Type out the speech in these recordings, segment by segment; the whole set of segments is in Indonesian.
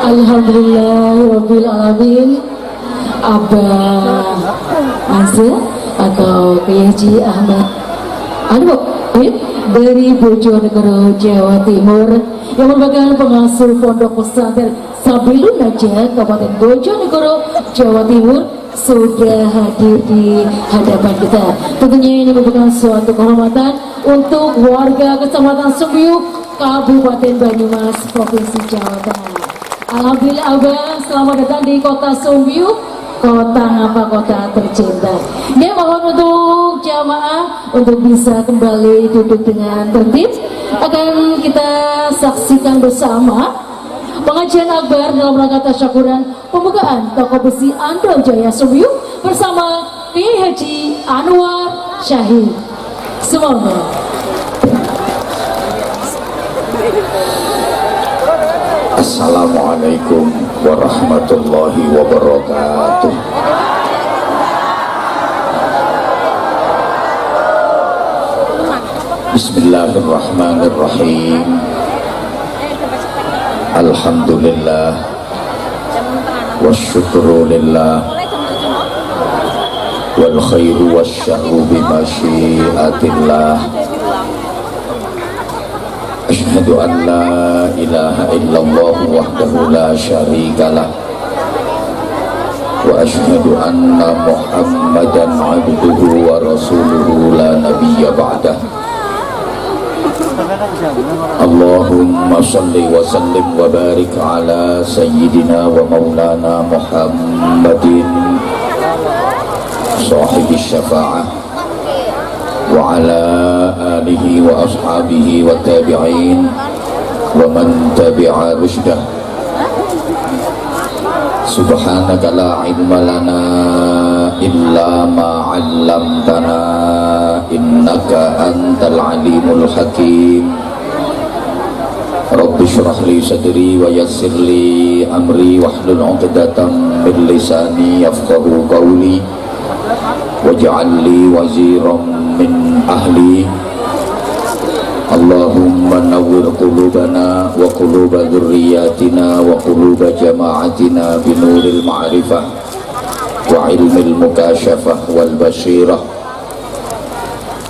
Alhamdulillah Alamin. Abah Azza atau Kiai Haji Ahmad Anu dari Bojonegoro, Jawa Timur, yang merupakan pengasuh pondok pesantren Sabilun Najah Kabupaten Bojonegoro, Jawa Timur, sudah hadir di hadapan kita. Tentunya ini merupakan suatu kehormatan untuk warga Kecamatan Sumbiyuk, Kabupaten Banyumas, Provinsi Jawa Tengah. Alhamdulillah Abah, selamat datang di kota Sumbiyuk, kota ngapa, kota tercinta. Ini mohon untuk jamaah untuk bisa kembali duduk dengan tertib. Akan kita saksikan bersama pengajian akbar dalam rangka tasyakuran pembukaan toko besi Andong Jaya Sumbiyuk bersama Kiai Haji Anwar Syahid. Semoga Assalamualaikum warahmatullahi wabarakatuh. Bismillahirrahmanirrahim. Alhamdulillah wasyukru lillah wal khairu wasyarru bimasyiatillah. Asyhadu an la ilaha illallah wahdahu la syarikalah wa asyhadu anna muhammadan abduhu wa rasuluhu la nabiyya ba'dah. Allahumma salli wa sallim wa barik ala sayyidina wa maulana Muhammadin sahibi syafa'ah wa ala alihi wa ashabihi wa tabi'in wa man tabi'a rushdah. Subhanaka la ilma lana illa ma 'allamtana innaka antal alimul hakim. Rabbi shrah li sadri wa yassir li amri wahlul 'uqdatam min lisani yafqahu qawli waj'al li waziran min ahli. Allahumma nawwir qulubana wa quluba dzurriyyatina wa quluba jama'atina binuril ma'rifah wa ilmil mukasyafah wal basyirah.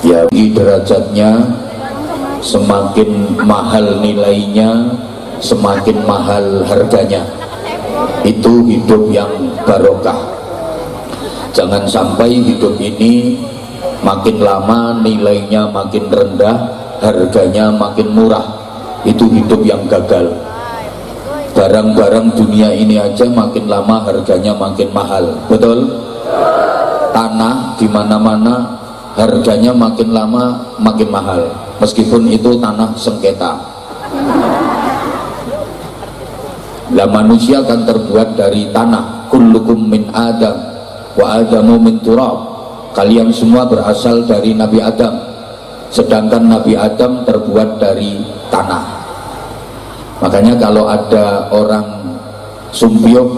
Ya, derajatnya semakin mahal nilainya, semakin mahal harganya. Itu hidup yang barokah. Jangan sampai hidup ini makin lama nilainya makin rendah, harganya makin murah. Itu hidup yang gagal. Barang-barang dunia ini aja makin lama harganya makin mahal, betul? Tanah di mana-mana harganya makin lama makin mahal, meskipun itu tanah sengketa. Lah manusia kan terbuat dari tanah. Kullukum min Adam wa Adamu min turab. Kalian semua berasal dari Nabi Adam, sedangkan Nabi Adam terbuat dari tanah. Makanya kalau ada orang Sumbiyuk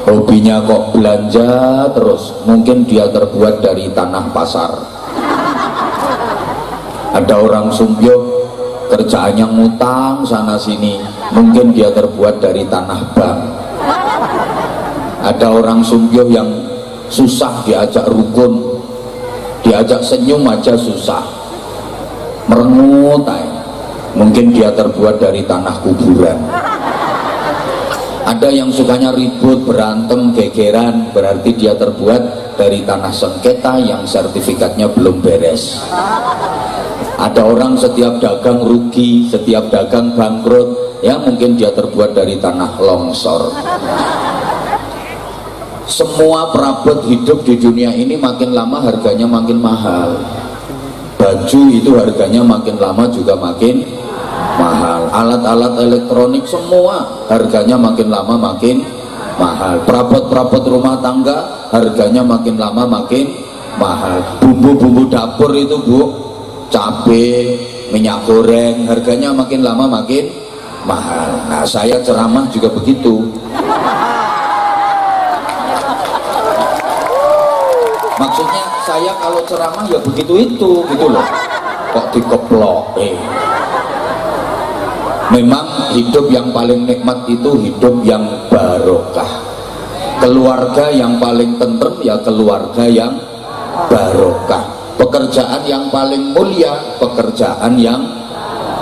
hobinya kok belanja terus, mungkin dia terbuat dari tanah pasar. Ada orang Sumbiyuk kerjaannya ngutang sana sini, mungkin dia terbuat dari tanah bank. Ada orang Sumbiyuk yang susah diajak rukun, diajak senyum aja susah, merengut aja, mungkin dia terbuat dari tanah kuburan. Ada yang sukanya ribut, berantem, gegeran, berarti dia terbuat dari tanah sengketa yang sertifikatnya belum beres. Ada orang setiap dagang rugi, setiap dagang bangkrut, ya mungkin dia terbuat dari tanah longsor. Semua perabot hidup di dunia ini makin lama harganya makin mahal. Baju itu harganya makin lama juga makin mahal. Alat-alat elektronik semua harganya makin lama makin mahal. Perabot-perabot rumah tangga harganya makin lama makin mahal. Bumbu-bumbu dapur itu bu, cabai, minyak goreng, harganya makin lama makin mahal. Nah saya ceramah juga begitu. Maksudnya saya kalau ceramah ya begitu itu gitu loh. Kok dikeplok Memang hidup yang paling nikmat itu hidup yang barokah. Keluarga yang paling tentrem ya keluarga yang barokah. Pekerjaan yang paling mulia pekerjaan yang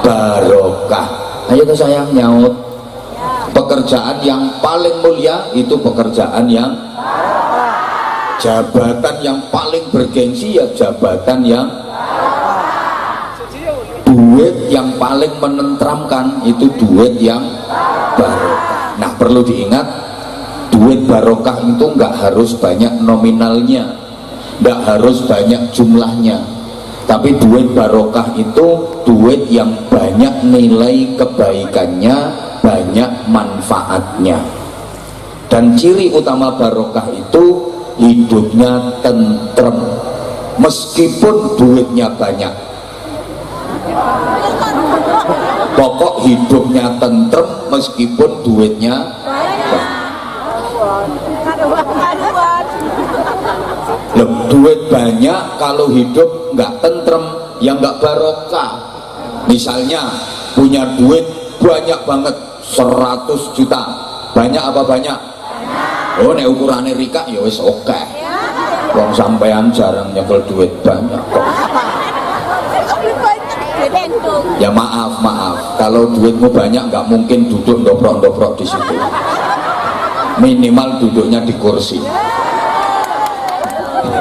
barokah. Ayo tuh sayang nyaut. Pekerjaan yang paling mulia itu pekerjaan yang jabatan yang paling bergengsi ya jabatan yang duit yang paling menenteramkan itu duit yang barokah. Nah perlu diingat, duit barokah itu nggak harus banyak nominalnya, nggak harus banyak jumlahnya, tapi duit barokah itu duit yang banyak nilai kebaikannya, banyak manfaatnya. Dan ciri utama barokah itu hidupnya tentrem meskipun duitnya banyak. Pokok hidupnya tentrem meskipun duitnya banyak. Loh, duit banyak kalau hidup nggak tentrem ya nggak barokah. Misalnya punya duit banyak banget 100 juta, banyak apa banyak? Oh nek ukurannya Rika ya wis oke. Wong sampean jarang nyekel duit banyak kok. Ya maaf kalau duitmu banyak nggak mungkin duduk ndoprok di situ. Minimal duduknya di kursi.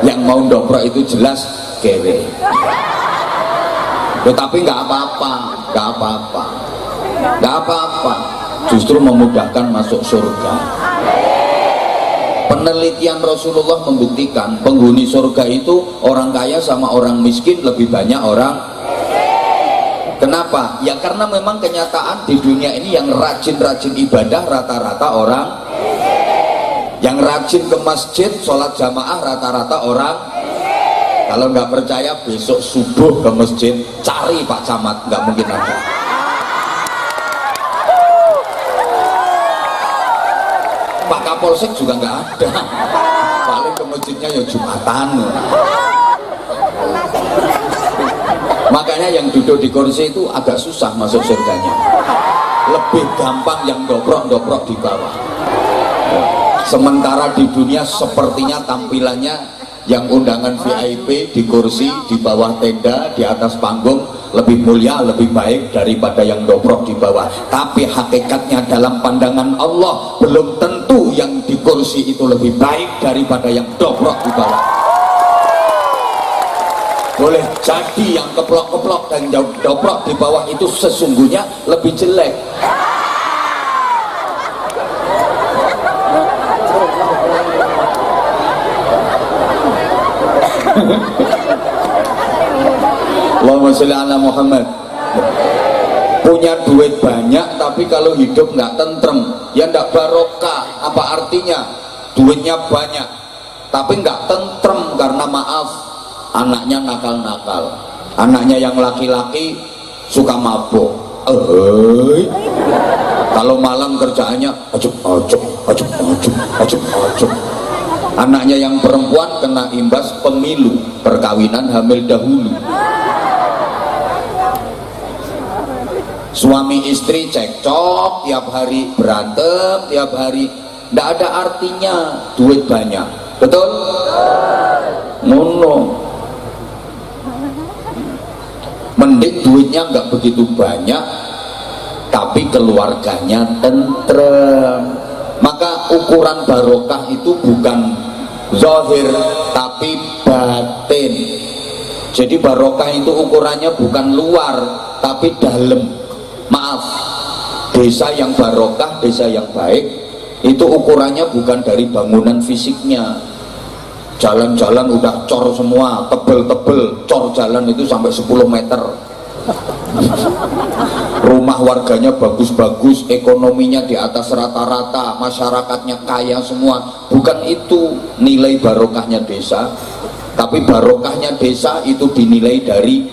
Yang mau ndoprok itu jelas kere. Tetapi nggak apa-apa. Justru memudahkan masuk surga. Penelitian Rasulullah membuktikan penghuni surga itu orang kaya sama orang miskin lebih banyak orang. Kenapa? Ya karena memang kenyataan di dunia ini yang rajin-rajin ibadah rata-rata orang, yang rajin ke masjid sholat jamaah rata-rata orang. Kalau nggak percaya besok subuh ke masjid cari Pak Camat, nggak mungkin ada. Pak Kapolsek juga nggak ada, paling ke masjidnya ya Jumatan. Makanya yang duduk di kursi itu agak susah masuk surganya, lebih gampang yang dobrok di bawah. Sementara di dunia sepertinya tampilannya yang undangan VIP di kursi, di bawah tenda, di atas panggung lebih mulia, lebih baik daripada yang dobrok di bawah. Tapi hakikatnya dalam pandangan Allah belum tentu yang di kursi itu lebih baik daripada yang dobrok di bawah. Boleh jadi yang keplok-keplok dan dobrok di bawah itu sesungguhnya lebih jelek. Allahumma sholli ala Muhammad. Punya duit banyak tapi kalau hidup nggak tentrem ya nggak barokah. Apa artinya? Duitnya banyak tapi nggak tentrem karena maaf anaknya nakal-nakal, anaknya yang laki-laki suka mabuk. Kalau malam kerjaannya acup. Anaknya yang perempuan kena imbas pemilu, perkawinan hamil dahulu. Suami istri cekcok tiap hari, berantem tiap hari, nggak ada artinya duit banyak. Betul? Ngono. Mending duitnya nggak begitu banyak tapi keluarganya tentrem. Maka ukuran barokah itu bukan zahir tapi batin. Jadi barokah itu ukurannya bukan luar tapi dalam. Maaf, desa yang barokah, desa yang baik itu ukurannya bukan dari bangunan fisiknya. Jalan-jalan udah cor semua, tebel-tebel, cor jalan itu sampai 10 meter. Rumah warganya bagus-bagus, ekonominya di atas rata-rata, masyarakatnya kaya semua. Bukan itu nilai barokahnya desa, tapi barokahnya desa itu dinilai dari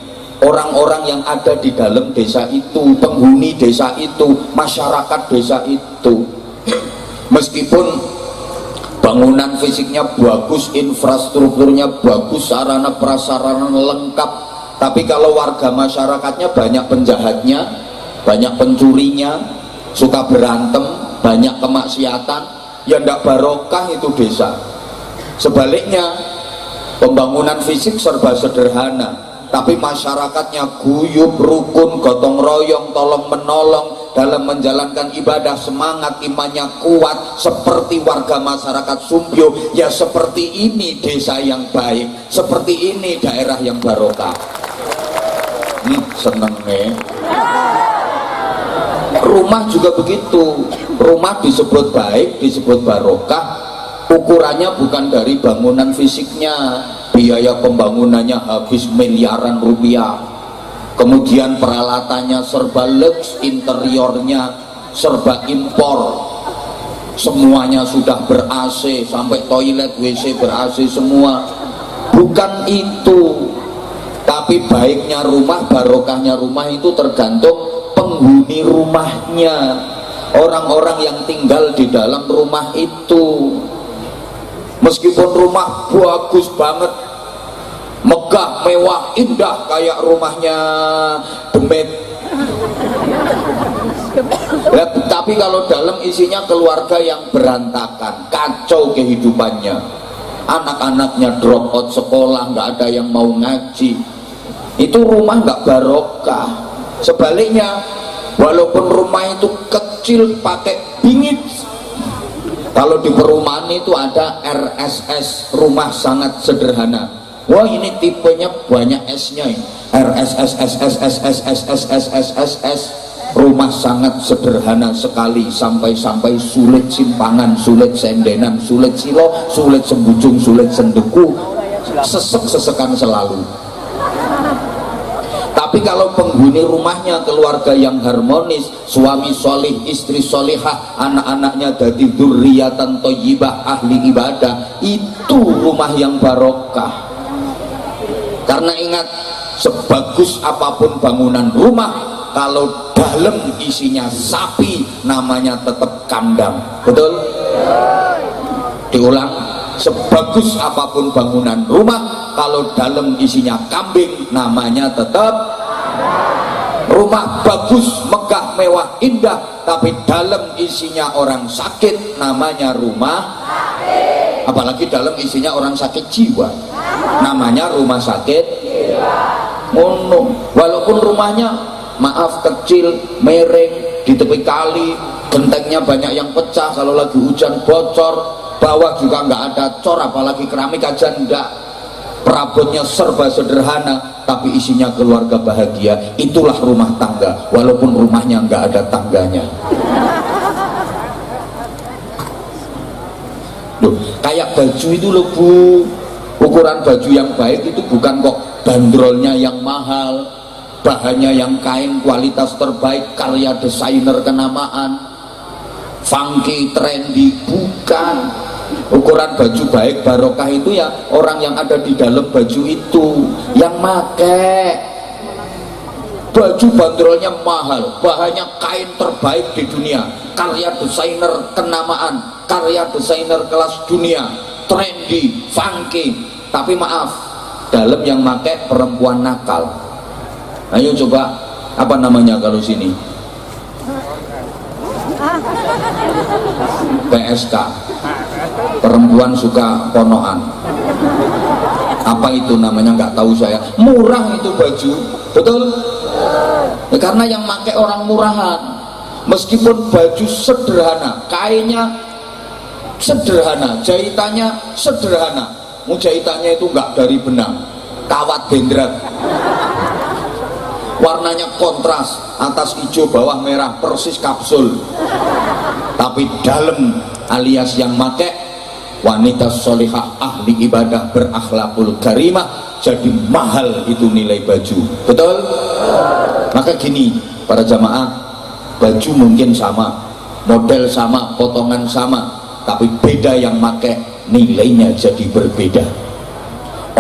orang-orang yang ada di dalam desa itu, penghuni desa itu, masyarakat desa itu. Meskipun bangunan fisiknya bagus, infrastrukturnya bagus, sarana prasarana lengkap, tapi kalau warga masyarakatnya banyak penjahatnya, banyak pencurinya, suka berantem, banyak kemaksiatan, ya ndak barokah itu desa. Sebaliknya, pembangunan fisik serba sederhana, tapi masyarakatnya guyup, rukun, gotong royong, tolong menolong dalam menjalankan ibadah, semangat imannya kuat seperti warga masyarakat Sumbyo. Ya seperti ini desa yang baik, seperti ini daerah yang barokah. Seneng nih. Rumah juga begitu, rumah disebut baik, disebut barokah, ukurannya bukan dari bangunan fisiknya, biaya pembangunannya habis miliaran rupiah, kemudian peralatannya serba lux, interiornya serba impor, semuanya sudah ber-AC, sampai toilet WC ber-AC semua. Bukan itu, tapi baiknya rumah, barokahnya rumah itu tergantung penghuni rumahnya, orang-orang yang tinggal di dalam rumah itu. Meskipun rumah bagus banget, megah, mewah, indah kayak rumahnya Demet, ya, tapi kalau dalam isinya keluarga yang berantakan, kacau kehidupannya, anak-anaknya drop out sekolah, nggak ada yang mau ngaji, itu rumah nggak barokah. Sebaliknya, walaupun rumah itu kecil pakai bingit, kalau di perumahan itu ada RSS, rumah sangat sederhana. Wah, ini tipenya banyak S-nya ini. RSS, rumah sangat sederhana sekali, sampai sulit simpangan, sulit sendenan, sulit silo, sulit sembujung, sulit sendeku, sesek-sesekan selalu. Tapi kalau penghuni rumahnya keluarga yang harmonis, suami solih, istri solihah, anak-anaknya dari dzurriatan thayyibah, ahli ibadah, itu rumah yang barokah. Karena ingat, sebagus apapun bangunan rumah, kalau dalam isinya sapi, namanya tetap kandang. Betul? Diulang, sebagus apapun bangunan rumah, kalau dalam isinya kambing, namanya tetap rumah. Bagus, megah, mewah, indah, tapi dalam isinya orang sakit, namanya rumah. Apalagi dalam isinya orang sakit jiwa, namanya rumah sakit. Walaupun rumahnya maaf kecil, mereng, di tepi kali, gentengnya banyak yang pecah, kalau lagi hujan bocor, bawah juga nggak ada cor, apalagi keramik aja enggak, perabotnya serba sederhana, tapi isinya keluarga bahagia, itulah rumah tangga, walaupun rumahnya nggak ada tangganya. Loh, kayak baju itu loh Bu, ukuran baju yang baik itu bukan kok bandrolnya yang mahal, bahannya yang kain kualitas terbaik, karya desainer kenamaan, funky, trendy, bukan. Ukuran baju baik barokah itu ya orang yang ada di dalam baju itu, yang make baju bandrolnya mahal, bahannya kain terbaik di dunia, karya desainer kenamaan, karya desainer kelas dunia, trendy, funky, tapi maaf, dalam yang make perempuan nakal. Ayo coba, apa namanya kalau sini? PSK, perempuan suka ponoan. Apa itu namanya, nggak tahu saya. Murah itu baju, betul? Ya, karena yang pakai orang murahan. Meskipun baju sederhana, kainnya sederhana, jahitannya sederhana, jahitannya itu nggak dari benang, kawat dendrat, warnanya kontras, atas hijau bawah merah, persis kapsul, tapi dalam alias yang make wanita solihah, ahli ibadah, berakhlakul karimah, jadi mahal itu nilai baju. Betul? Maka gini para jamaah, baju mungkin sama, model sama, potongan sama, tapi beda yang make, nilainya jadi berbeda.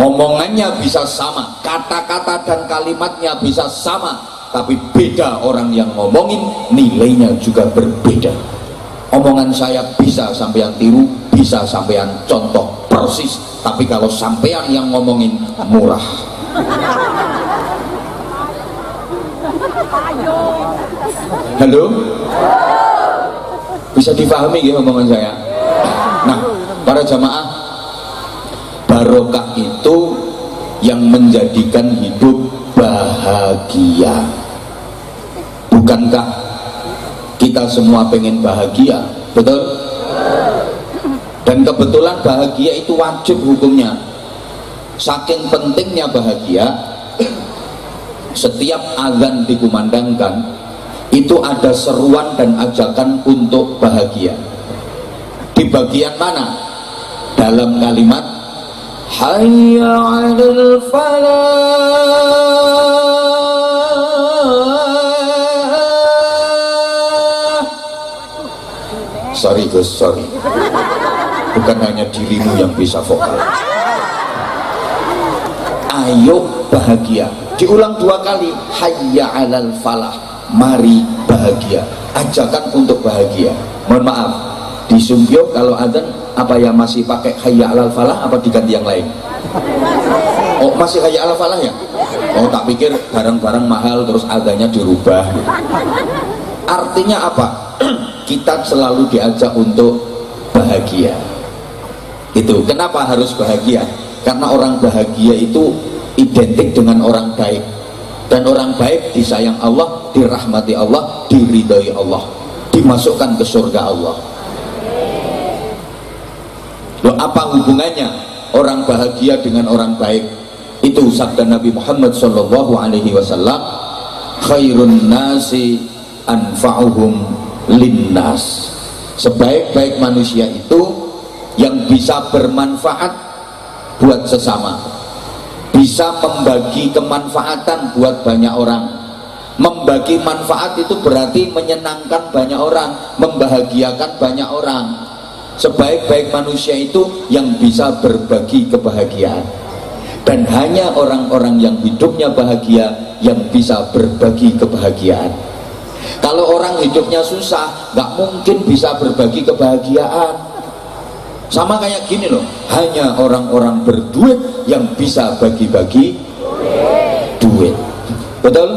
Omongannya bisa sama, kata-kata dan kalimatnya bisa sama, tapi beda orang yang ngomongin, nilainya juga berbeda. Omongan saya bisa sampean tiru, bisa sampean contoh persis, tapi kalau sampean yang ngomongin murah. Halo? Bisa difahami ya omongan saya? Nah, para jamaah, barokah itu yang menjadikan hidup bahagia. Bukankah kita semua pengen bahagia? Betul? Dan kebetulan bahagia itu wajib hukumnya. Saking pentingnya bahagia, setiap azan dikumandangkan itu ada seruan dan ajakan untuk bahagia. Di bagian mana? Dalam kalimat hayya 'alal falah. Sorry Gus, sorry. Bukan hanya dirimu yang bisa vokal. Ayo bahagia. Diulang 2 kali. Hayya 'alal falah. Mari bahagia. Ajakan untuk bahagia. Mohon maaf, di Sumpio kalau adzan apa ya masih pakai hayya 'alal falah apa diganti yang lain? Oh, masih hayya 'alal falah ya? Oh, tak pikir barang-barang mahal terus adzannya dirubah. Artinya apa? Kita selalu diajak untuk bahagia. Itu kenapa harus bahagia? Karena orang bahagia itu identik dengan orang baik, dan orang baik disayang Allah, dirahmati Allah, diridhai Allah, dimasukkan ke surga Allah. Loh, apa hubungannya orang bahagia dengan orang baik? Itu sabda Nabi Muhammad SAW, khairun nasi anfa'uhum linnas. Sebaik-baik manusia itu yang bisa bermanfaat buat sesama, bisa membagi kemanfaatan buat banyak orang. Membagi manfaat itu berarti menyenangkan banyak orang, membahagiakan banyak orang. Sebaik-baik manusia itu yang bisa berbagi kebahagiaan, dan hanya orang-orang yang hidupnya bahagia yang bisa berbagi kebahagiaan. Kalau orang hidupnya susah, nggak mungkin bisa berbagi kebahagiaan. Sama kayak gini loh, hanya orang-orang berduit yang bisa bagi-bagi duit. Betul?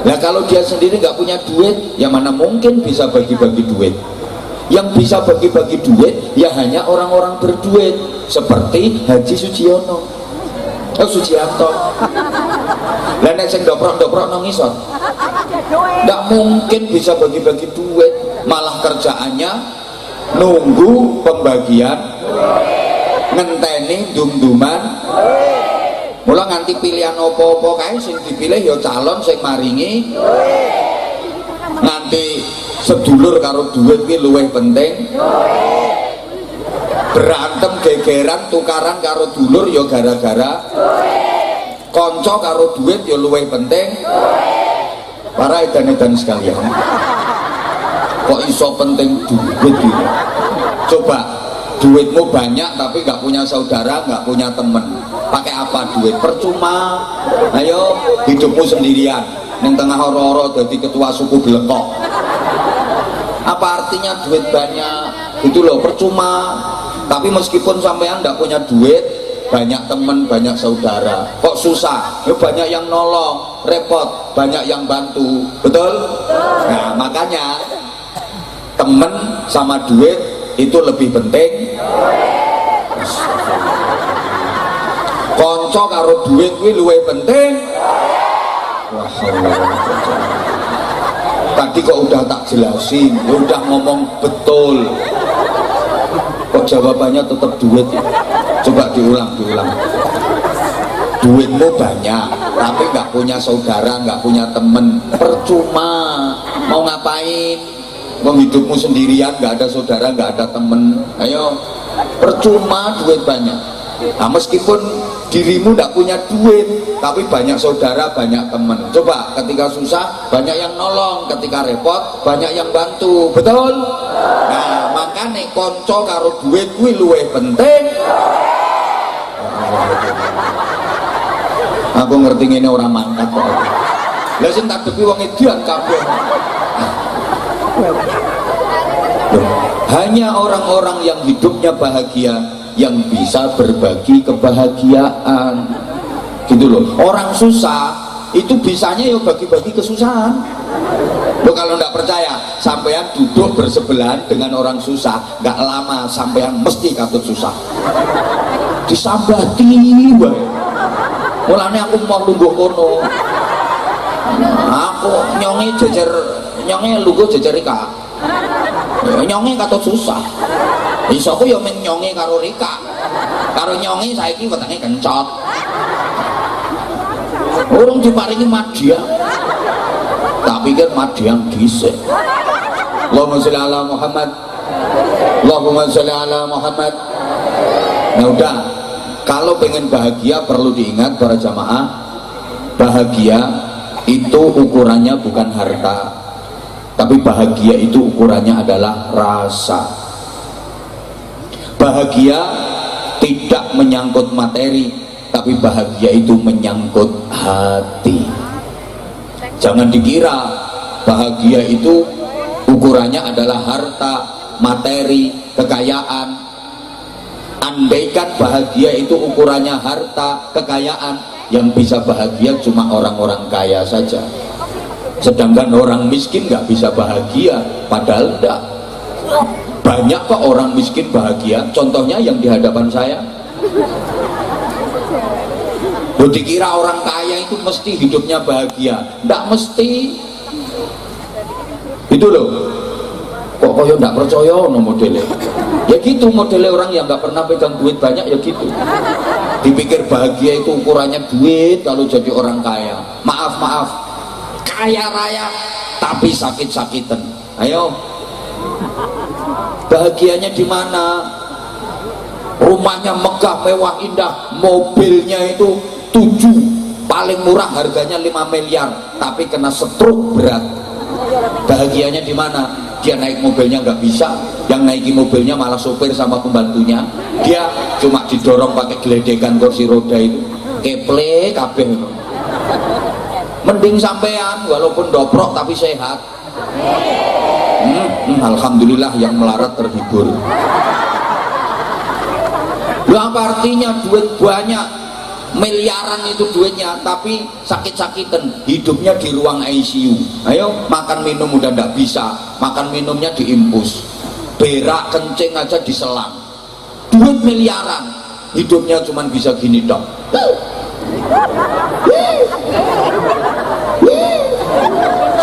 Nah, kalau dia sendiri nggak punya duit, ya mana mungkin bisa bagi-bagi duit. Yang bisa bagi-bagi duit ya hanya orang-orang berduit, seperti Haji Sujiono, Sujianto. Lah nek sing doprok-doprok nang ngisor, nggak mungkin bisa bagi-bagi duit, malah kerjaannya nunggu pembagian, ngenteni dum-duman. Mula nganti pilihan opo-opo kae sing dipilih ya calon sing maringi. Nganti sedulur karo duit ki luwih penting. Berantem gegeran tukaran karo dulur ya gara-gara konco karo duit ya luwih penting. Para edan-edan sekalian, kok iso penting duit gitu? Coba duitmu banyak tapi nggak punya saudara, nggak punya temen, pakai apa duit? Percuma. Ayo hidupmu sendirian neng tengah horo-horo jadi ketua suku Blekok. Apa artinya duit banyak? Itu loh, percuma. Tapi meskipun sampean nggak punya duit, banyak temen, banyak saudara, kok susah? Ya banyak yang nolong, repot, banyak yang bantu. Betul? Nah, makanya temen sama duit itu lebih penting. Konco karo duit kuwi luwih penting. Tadi kok udah tak jelasin, udah ngomong betul, kok jawabannya tetap duit ya? Coba diulang. Duitmu banyak tapi nggak punya saudara, nggak punya temen, percuma. Mau ngapain? Mau hidupmu sendirian, nggak ada saudara, nggak ada temen, ayo percuma duit banyak. Nah, meskipun dirimu nggak punya duit tapi banyak saudara, banyak temen, coba ketika susah banyak yang nolong, ketika repot banyak yang bantu. Betul? Nah, makanya konco karo duit kuwi luwih penting. Aku ngerti ini orang mangkat kok. Lah sing tak depi wong edan kabeh. Hanya orang-orang yang hidupnya bahagia yang bisa berbagi kebahagiaan, gitu loh. Orang susah itu bisanya ya bagi-bagi kesusahan. Lo kalau nggak percaya, sampean duduk bersebelahan dengan orang susah, nggak lama sampean mesti katut susah. Disambati wae. Mulane aku mau lungguh kono. Aku nyonge jejer, nyonge lungguh jejer Rika. Nyonge katut susah. Iso aku ya men nyonge karo Rika. Karo nyonge saiki wetenge kencot. Urung diparingi madya. Tak pikir madya dhisik. Allahumma sholli ala Muhammad. Allahumma sholli ala Muhammad. Nah udah, kalau pengen bahagia perlu diingat para jamaah, bahagia itu ukurannya bukan harta, tapi bahagia itu ukurannya adalah rasa. Bahagia tidak menyangkut materi, tapi bahagia itu menyangkut hati. Jangan dikira bahagia itu ukurannya adalah harta, materi, kekayaan. Andaikan bahagia itu ukurannya harta, kekayaan, yang bisa bahagia cuma orang-orang kaya saja. Sedangkan orang miskin nggak bisa bahagia, padahal enggak. Banyak kok orang miskin bahagia, contohnya yang di hadapan saya. Lo dikira orang kaya itu mesti hidupnya bahagia, enggak mesti. Itu loh. Kok koyo nggak percaya no modelnya. Ya gitu modelnya orang yang nggak pernah pegang duit banyak ya gitu. Dipikir bahagia itu ukurannya duit kalau jadi orang kaya. Maaf, kaya raya tapi sakit-sakitan. Ayo, bahagianya di mana? Rumahnya megah, mewah, indah, mobilnya itu 7, paling murah harganya 5 miliar, tapi kena stroke berat. Bahagianya di mana? Dia naik mobilnya nggak bisa, yang naiki mobilnya malah sopir sama pembantunya. Dia cuma didorong pakai geledekan kursi roda itu, keple kabeh. Mending sampean walaupun doprok tapi sehat. Alhamdulillah yang melarat terhibur. Lu apa artinya duit banyak, miliaran itu duitnya, tapi sakit-sakitan, hidupnya di ruang ICU. Ayo, makan minum udah nggak bisa, makan minumnya diimpus, berak kencing aja diselang. Duit miliaran, hidupnya cuman bisa gini dong.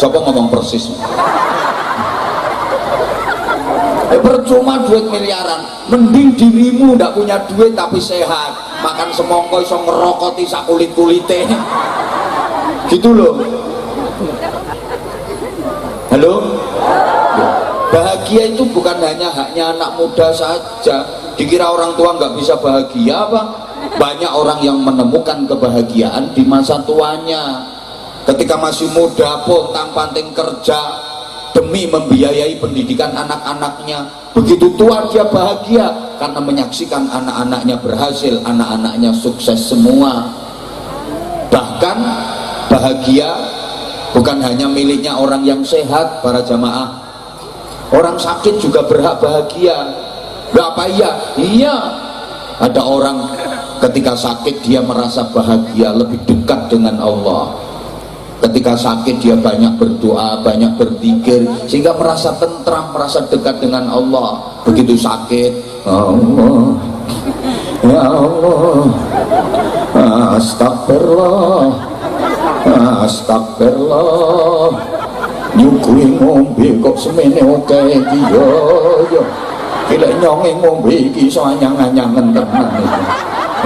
Siapa ngomong persis? Percuma duit miliaran, mending dirimu ndak punya duit tapi sehat, makan semongko iso ngerokoti sak kulit-kulite. Gitu loh. Halo? Bahagia itu bukan hanya haknya anak muda saja. Dikira orang tua nggak bisa bahagia apa? Banyak orang yang menemukan kebahagiaan di masa tuanya. Ketika masih muda pontang-panting kerja demi membiayai pendidikan anak-anaknya, begitu tua dia bahagia karena menyaksikan anak-anaknya berhasil, anak-anaknya sukses semua. Bahkan bahagia bukan hanya miliknya orang yang sehat, para jamaah, orang sakit juga berhak bahagia. Berapa iya? Iya, ada orang ketika sakit dia merasa bahagia, lebih dekat dengan Allah. Ketika sakit dia banyak berdoa, banyak berzikir, sehingga merasa tentram, merasa dekat dengan Allah. Begitu sakit, Allah, ya Allah, astagfirullah, astagfirullah, nyukui ngombe kok semene oke iki yo yo. Gila nyonge ngombe iki iso anyang-anyangen tenan iki.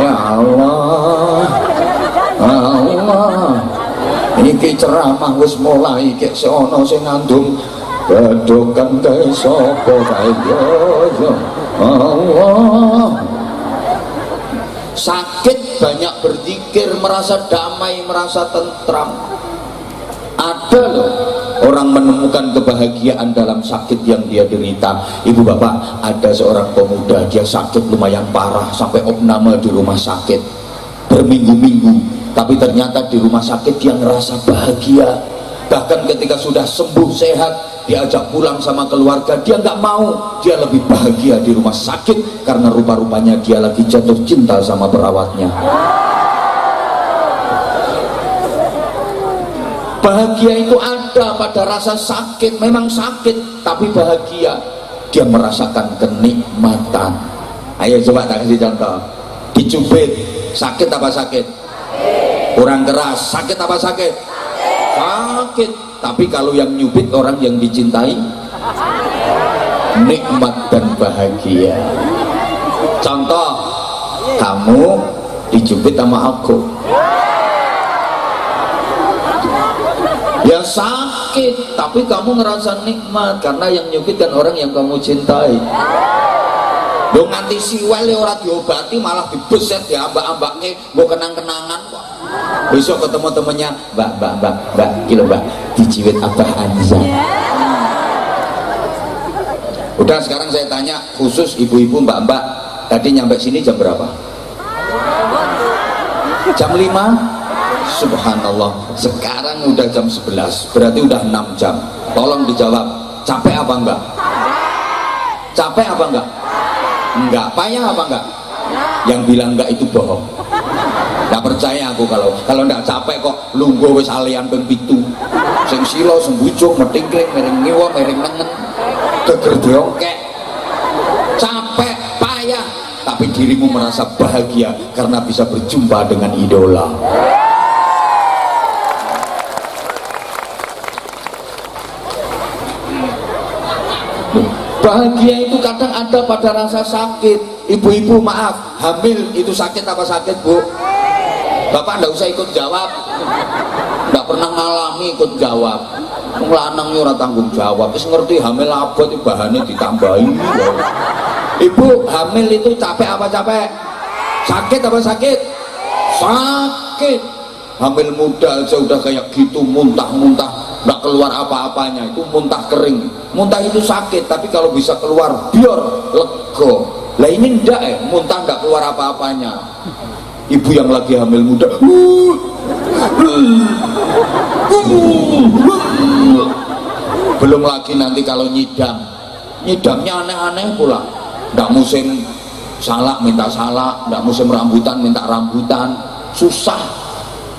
Ya Allah, Allah. Iki ceramah wis mulai kek seono sing ngandung bedokan ke sapa kae yo Allah. Sakit banyak berzikir, merasa damai, merasa tentram. Ada loh orang menemukan kebahagiaan dalam sakit yang dia derita. Ibu bapak, ada seorang pemuda, dia sakit lumayan parah sampai opname di rumah sakit berminggu-minggu, tapi ternyata di rumah sakit dia ngerasa bahagia. Bahkan ketika sudah sembuh sehat, diajak pulang sama keluarga, dia nggak mau, dia lebih bahagia di rumah sakit karena rupa-rupanya dia lagi jatuh cinta sama perawatnya. Bahagia itu ada pada rasa sakit, memang sakit tapi bahagia, dia merasakan kenikmatan. Ayo coba tak kasih contoh. Dicubit, sakit apa sakit? Kurang keras, sakit apa sakit? Sakit. Tapi kalau yang nyubit orang yang dicintai, nikmat dan bahagia. Contoh, kamu dicubit sama aku, ya sakit, tapi kamu ngerasa nikmat karena yang nyubit kan orang yang kamu cintai. Lo nganti siwel ya ora diobati, malah dibeset diambak-ambaknya, mau kenang-kenangan kok. Besok ketemu temennya, mbak, kilo mbak, dijiwit Abah Anza. Udah, sekarang saya tanya khusus ibu-ibu, mbak-mbak, tadi nyampe sini jam berapa? Jam 5? Subhanallah, sekarang udah jam 11, berarti udah 6 jam. Tolong dijawab, capek apa enggak? Capek apa enggak? Enggak. Payah apa enggak? Yang bilang enggak itu bohong. Enggak percaya aku kalau enggak capek kok lungguh wis alian ping 7. Sing sila sembujung metingkling miring ngiwa miring nengen geger diongkek. Capek, payah, tapi dirimu merasa bahagia karena bisa berjumpa dengan idola. Bahagia itu kadang ada pada rasa sakit. Ibu-ibu maaf, hamil itu sakit apa sakit, Bu? Bapak ndak usah ikut jawab, ndak pernah ngalami ikut jawab. Wong lanang ora tanggung jawab, wis ngerti hamil abot iki bahane ditambahin. Ibu hamil itu capek apa capek? Sakit apa sakit? Sakit. Hamil muda aja udah kayak gitu, muntah-muntah, nggak keluar apa-apanya, itu muntah kering. Muntah itu sakit, tapi kalau bisa keluar biar lego. Lah ini ndak muntah nggak keluar apa-apanya. Ibu yang lagi hamil muda, belum lagi nanti kalau nyidamnya aneh-aneh pula. Nggak musim salak minta salak, nggak musim rambutan minta rambutan, susah.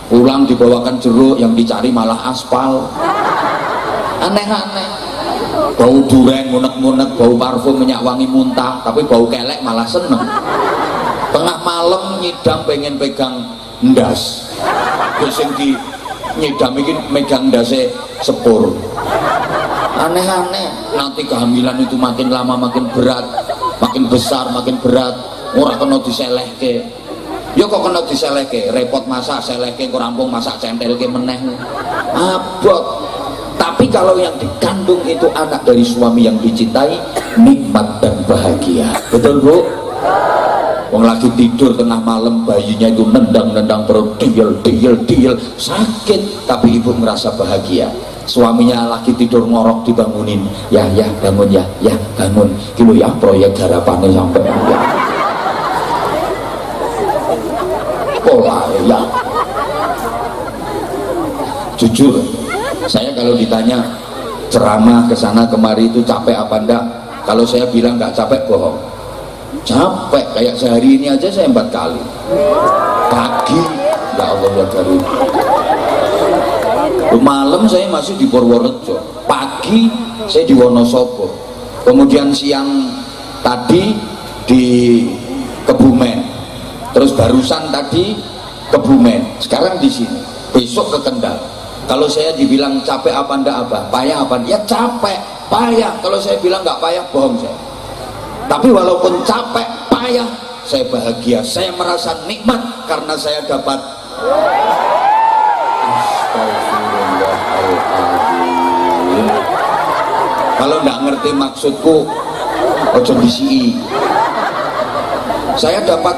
Pulang dibawakan jeruk, yang dicari malah aspal. Aneh-aneh. Bau duren munek-munek, bau parfum minyak wangi muntah, tapi bau kelek malah seneng. Tengah malam nyidam pengen pegang ndas, sing di nyidam iki megang ndase sepur. Aneh-aneh. Nanti kehamilan itu makin lama makin berat, makin besar makin berat. Ora kena diselehke. Ya kok kena diselehke, repot masak selehke kok rampung masak centelke meneh. Abot. Tapi kalau yang dikandung itu anak dari suami yang dicintai, nikmat dan bahagia. Betul, Bu? Wong lagi tidur tengah malam bayinya itu nendang-nendang perut, diel, sakit, tapi ibu merasa bahagia. Suaminya lagi tidur ngorok dibangunin, ya bangun ya bangun. Kilo ya proyek harapannya sampai ya. Pola ya. Jujur, saya kalau ditanya ceramah kesana kemari itu capek apa enggak, kalau saya bilang nggak capek bohong. Capek, kayak sehari ini aja saya 4 kali. Pagi, ya Allah ya Karim. Malam saya masih di Purworejo, pagi saya di Wonosobo, kemudian siang tadi di Kebumen, terus barusan tadi Kebumen, sekarang di sini, besok ke Kendal. Kalau saya dibilang capek apa ndak apa, payah apa, ya capek, payah. Kalau saya bilang nggak payah, bohong saya. Tapi walaupun capek, payah, saya bahagia, saya merasa nikmat karena saya dapat. Astagfirullahaladzim. Kalau nggak ngerti maksudku, ojo bisi. Saya dapat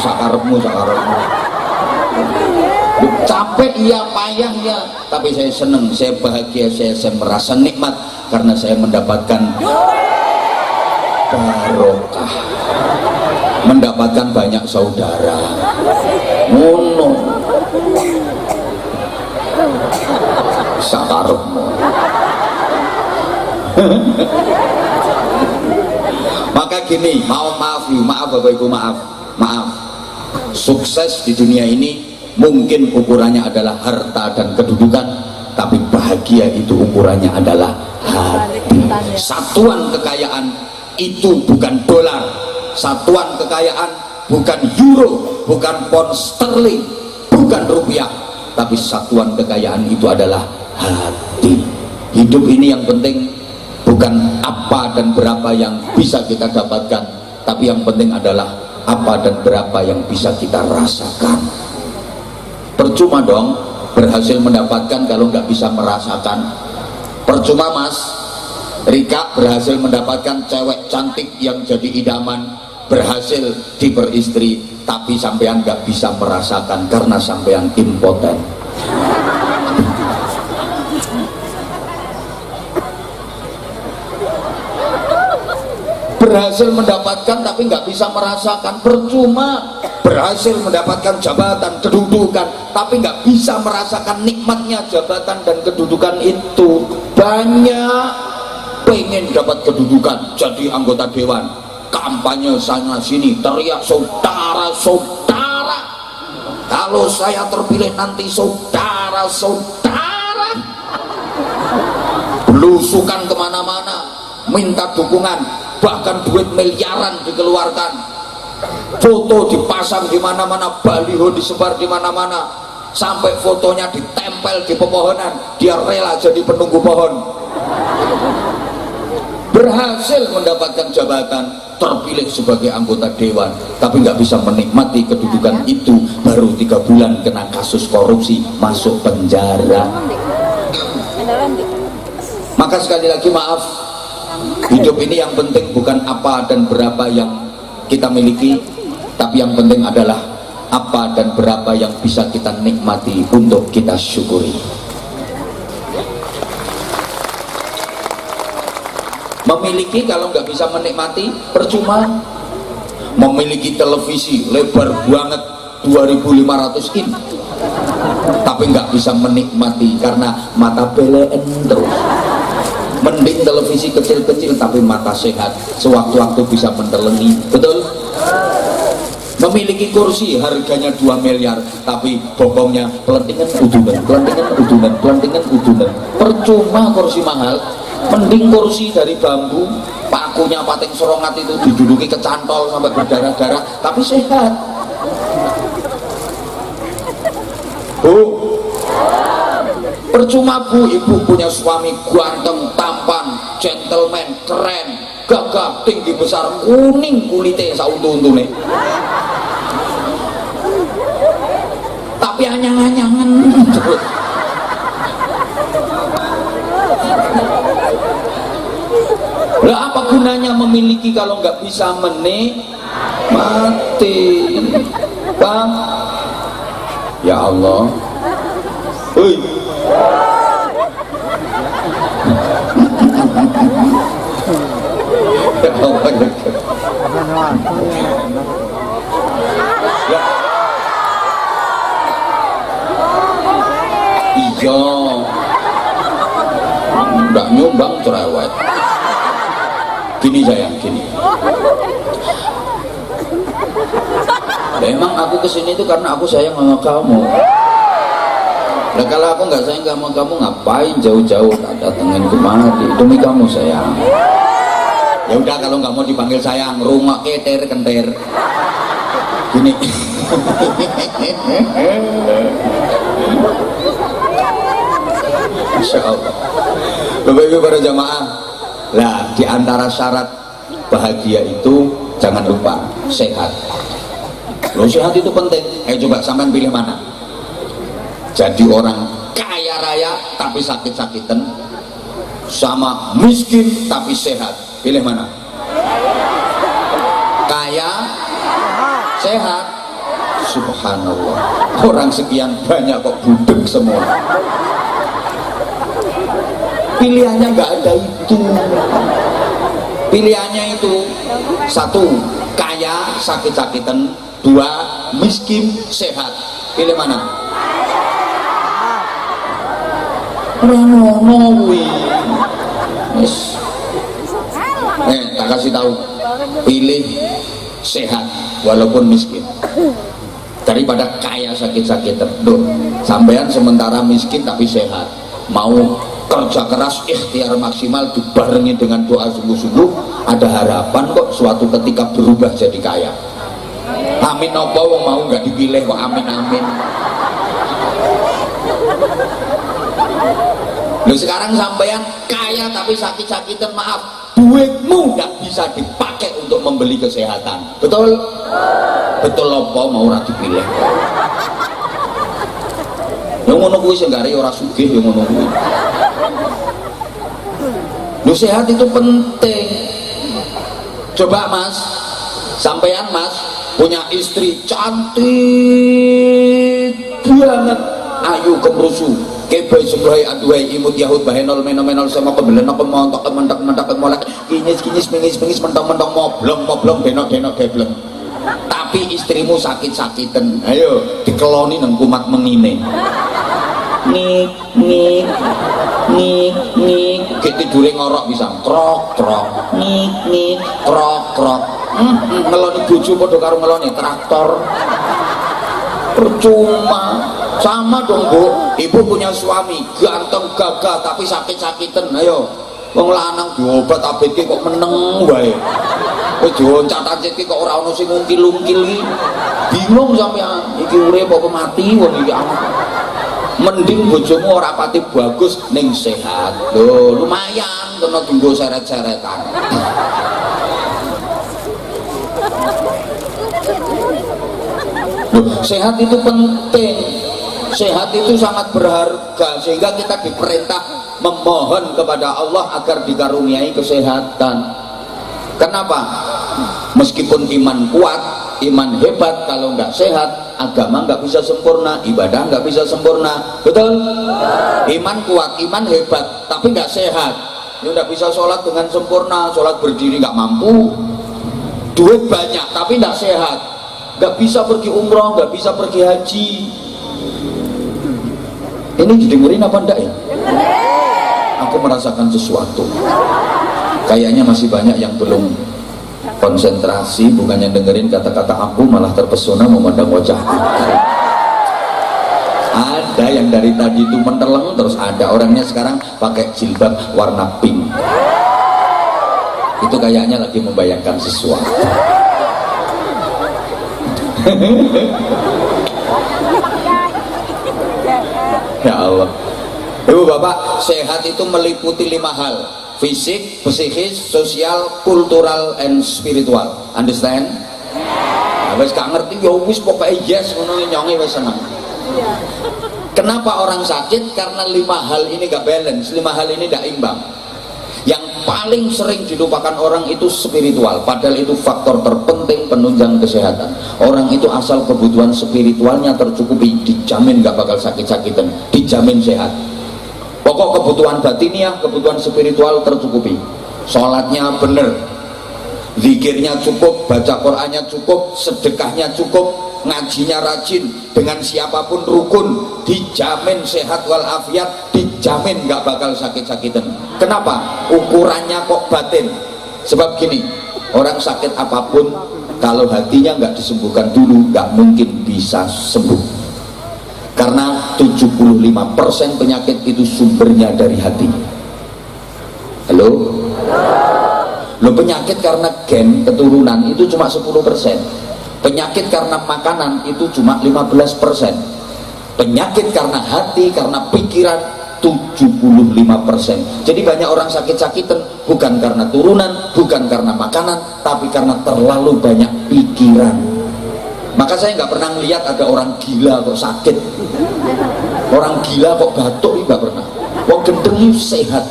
sakarepmu. Capek iya, payah iya, tapi saya senang, saya bahagia, saya merasa nikmat karena saya mendapatkan barokah, mendapatkan banyak saudara. Ngono sakarepmu. Maka gini, maaf Bapak Ibu, maaf. Sukses di dunia ini mungkin ukurannya adalah harta dan kedudukan, tapi bahagia itu ukurannya adalah hati. Satuan kekayaan itu bukan dolar, satuan kekayaan bukan euro, bukan pound sterling, bukan rupiah, tapi satuan kekayaan itu adalah hati. Hidup ini yang penting bukan apa dan berapa yang bisa kita dapatkan, tapi yang penting adalah apa dan berapa yang bisa kita rasakan. Percuma dong berhasil mendapatkan kalau nggak bisa merasakan. Percuma Mas Rika berhasil mendapatkan cewek cantik yang jadi idaman, berhasil diperistri, tapi sampean nggak bisa merasakan karena sampean impoten. Berhasil mendapatkan tapi nggak bisa merasakan, percuma. Berhasil mendapatkan jabatan, kedudukan, tapi nggak bisa merasakan nikmatnya jabatan dan kedudukan itu. Banyak pengen dapat kedudukan, jadi anggota dewan, kampanye sana sini, teriak saudara-saudara, kalau saya terpilih nanti saudara-saudara, belusukan kemana-mana, minta dukungan, bahkan duit miliaran dikeluarkan, foto dipasang di mana-mana, baliho disebar di mana-mana, sampai fotonya ditempel di pepohonan, dia rela jadi penunggu pohon. Berhasil mendapatkan jabatan, terpilih sebagai anggota dewan, tapi nggak bisa menikmati kedudukan itu, baru 3 bulan kena kasus korupsi, masuk penjara. Maka sekali lagi maaf, hidup ini yang penting bukan apa dan berapa yang kita miliki, tapi yang penting adalah apa dan berapa yang bisa kita nikmati untuk kita syukuri. Memiliki kalau nggak bisa menikmati, percuma. Memiliki televisi lebar banget 2500 in, tapi nggak bisa menikmati karena mata belen terus. Mending televisi kecil-kecil tapi mata sehat, sewaktu-waktu bisa mentelengi, betul? Memiliki kursi harganya 2 miliar tapi bokongnya pelentingan udunan, pelentingan udunan, pelentingan udunan. Percuma kursi mahal, mending kursi dari bambu, pakunya pating serongat itu diduduki kecantol sampai berdarah-darah tapi sehat. Percuma Bu, ibu punya suami ganteng, tampan, gentleman, keren, gagah, tinggi besar, kuning kulitnya sauntu-untune, tapi anyang-anyangan. Lah apa gunanya memiliki kalau nggak bisa menikmati? Bang, ya Allah, hei. Ya. Iya, nggak nyumbang cerewet. Gini sayang, gini. Memang aku kesini itu karena aku sayang sama kamu. Nah kalau aku nggak sayang sama kamu, ngapain jauh-jauh datengin kemari? Demi kamu sayang. Ya udah kalau nggak mau dipanggil sayang, rumah keter kenter. Gini. Insya Allah. Bapak Ibu para jamaah, lah di antara syarat bahagia itu jangan lupa sehat. Loh sehat itu penting. Ayo coba sampean pilih mana? Jadi orang kaya raya tapi sakit-sakitan, sama miskin tapi sehat, pilih mana? Kaya sehat. Subhanallah, orang sekian banyak kok budek semua. Pilihannya nggak ada itu. Pilihannya itu 1 kaya sakit-sakitan, 2 miskin sehat, pilih mana? Ranonowi. Yes. Tak kasih tahu, pilih sehat walaupun miskin. daripada kaya sakit-sakitan. Duh, sampean sementara miskin tapi sehat, mau kerja keras ikhtiar maksimal dibarengi dengan doa sungguh-sungguh, ada harapan kok suatu ketika berubah jadi kaya. Amin apa wong mau nggak dipilih kok, amin amin. Loh, sekarang sampean kaya tapi sakit-sakitan, maaf, duitmu nggak bisa dipakai untuk membeli kesehatan. Betul? Betul apa mau ora dipilih? Yang ngono kuwi sing gare ora sugih yang ngono kuwi. Loh, sehat itu penting. Coba Mas, sampean Mas punya istri cantik banget, ayu kemrusu, kebe sebelah aduhai imut yahud bahenol menol sama kebelen aku montok mentak molek kinyis pengis mentong moblong denok gebleng. Tapi istrimu sakit-sakitan, ayo dikeloni nang kumat mengine. Nik kayak tidure ngorok bisa krok nik krok ngeloni bojo padha karo ngeloni traktor, percuma. Sama dong Bu, ibu punya suami ganteng gagah tapi sakit-sakitan, ayo wong lanang diobat abet kok meneng wae, wis dioncat ancet kok ora ono sing ngungkil-ungkil iki, bingung sampean iki urip apa mati wong iki. Mending bojomu ora pati bagus ning sehat. Lho, lumayan kena dienggo seret-seretan. Loh, sehat itu penting. Sehat itu sangat berharga, sehingga kita diperintah memohon kepada Allah agar dikaruniai kesehatan. Kenapa? Meskipun iman kuat, iman hebat, kalau nggak sehat, agama nggak bisa sempurna, ibadah nggak bisa sempurna. Betul? Iman kuat, iman hebat, tapi nggak sehat, ya nggak bisa sholat dengan sempurna, sholat berdiri nggak mampu. Duit banyak tapi nggak sehat, nggak bisa pergi umroh, nggak bisa pergi haji. Ini didengerin apa enggak ya? Aku merasakan sesuatu. Kayaknya masih banyak yang belum konsentrasi, bukannya dengerin kata-kata aku malah terpesona memandang wajah aku. Ada yang dari tadi itu menteleng, terus ada orangnya sekarang pakai jilbab warna pink. Itu kayaknya lagi membayangkan sesuatu. Ya Allah. Ibu bapak, sehat itu meliputi 5 hal: fisik, psikis, sosial, kultural, and spiritual. Understand? Nah, wis gak ngerti ya wis pokoknya yes ngono nyonge wis seneng. Kenapa orang sakit? Karena 5 hal ini gak balance, 5 hal ini gak imbang. Yang paling sering dilupakan orang itu spiritual, padahal itu faktor terpenting penunjang kesehatan. Orang itu asal kebutuhan spiritualnya tercukupi, dijamin gak bakal sakit-sakitan, dijamin sehat. Pokok kebutuhan batiniah, kebutuhan spiritual tercukupi. Sholatnya bener, zikirnya cukup, baca Qur'annya cukup, sedekahnya cukup, ngajinya rajin, dengan siapapun rukun, dijamin sehat walafiat, dijamin gak bakal sakit-sakitan. Kenapa? Ukurannya kok batin. Sebab gini, orang sakit apapun kalau hatinya nggak disembuhkan dulu nggak mungkin bisa sembuh. Karena 75% penyakit itu sumbernya dari hati. Halo? Lo penyakit karena gen keturunan itu cuma 10%. Penyakit karena makanan itu cuma 15%. Penyakit karena hati, karena pikiran 75%. Jadi banyak orang sakit-sakitan bukan karena turunan, bukan karena makanan, tapi karena terlalu banyak pikiran. Maka saya nggak pernah lihat ada orang gila kok sakit, orang gila kok batuk, nggak pernah. Wong gendeng itu sehat,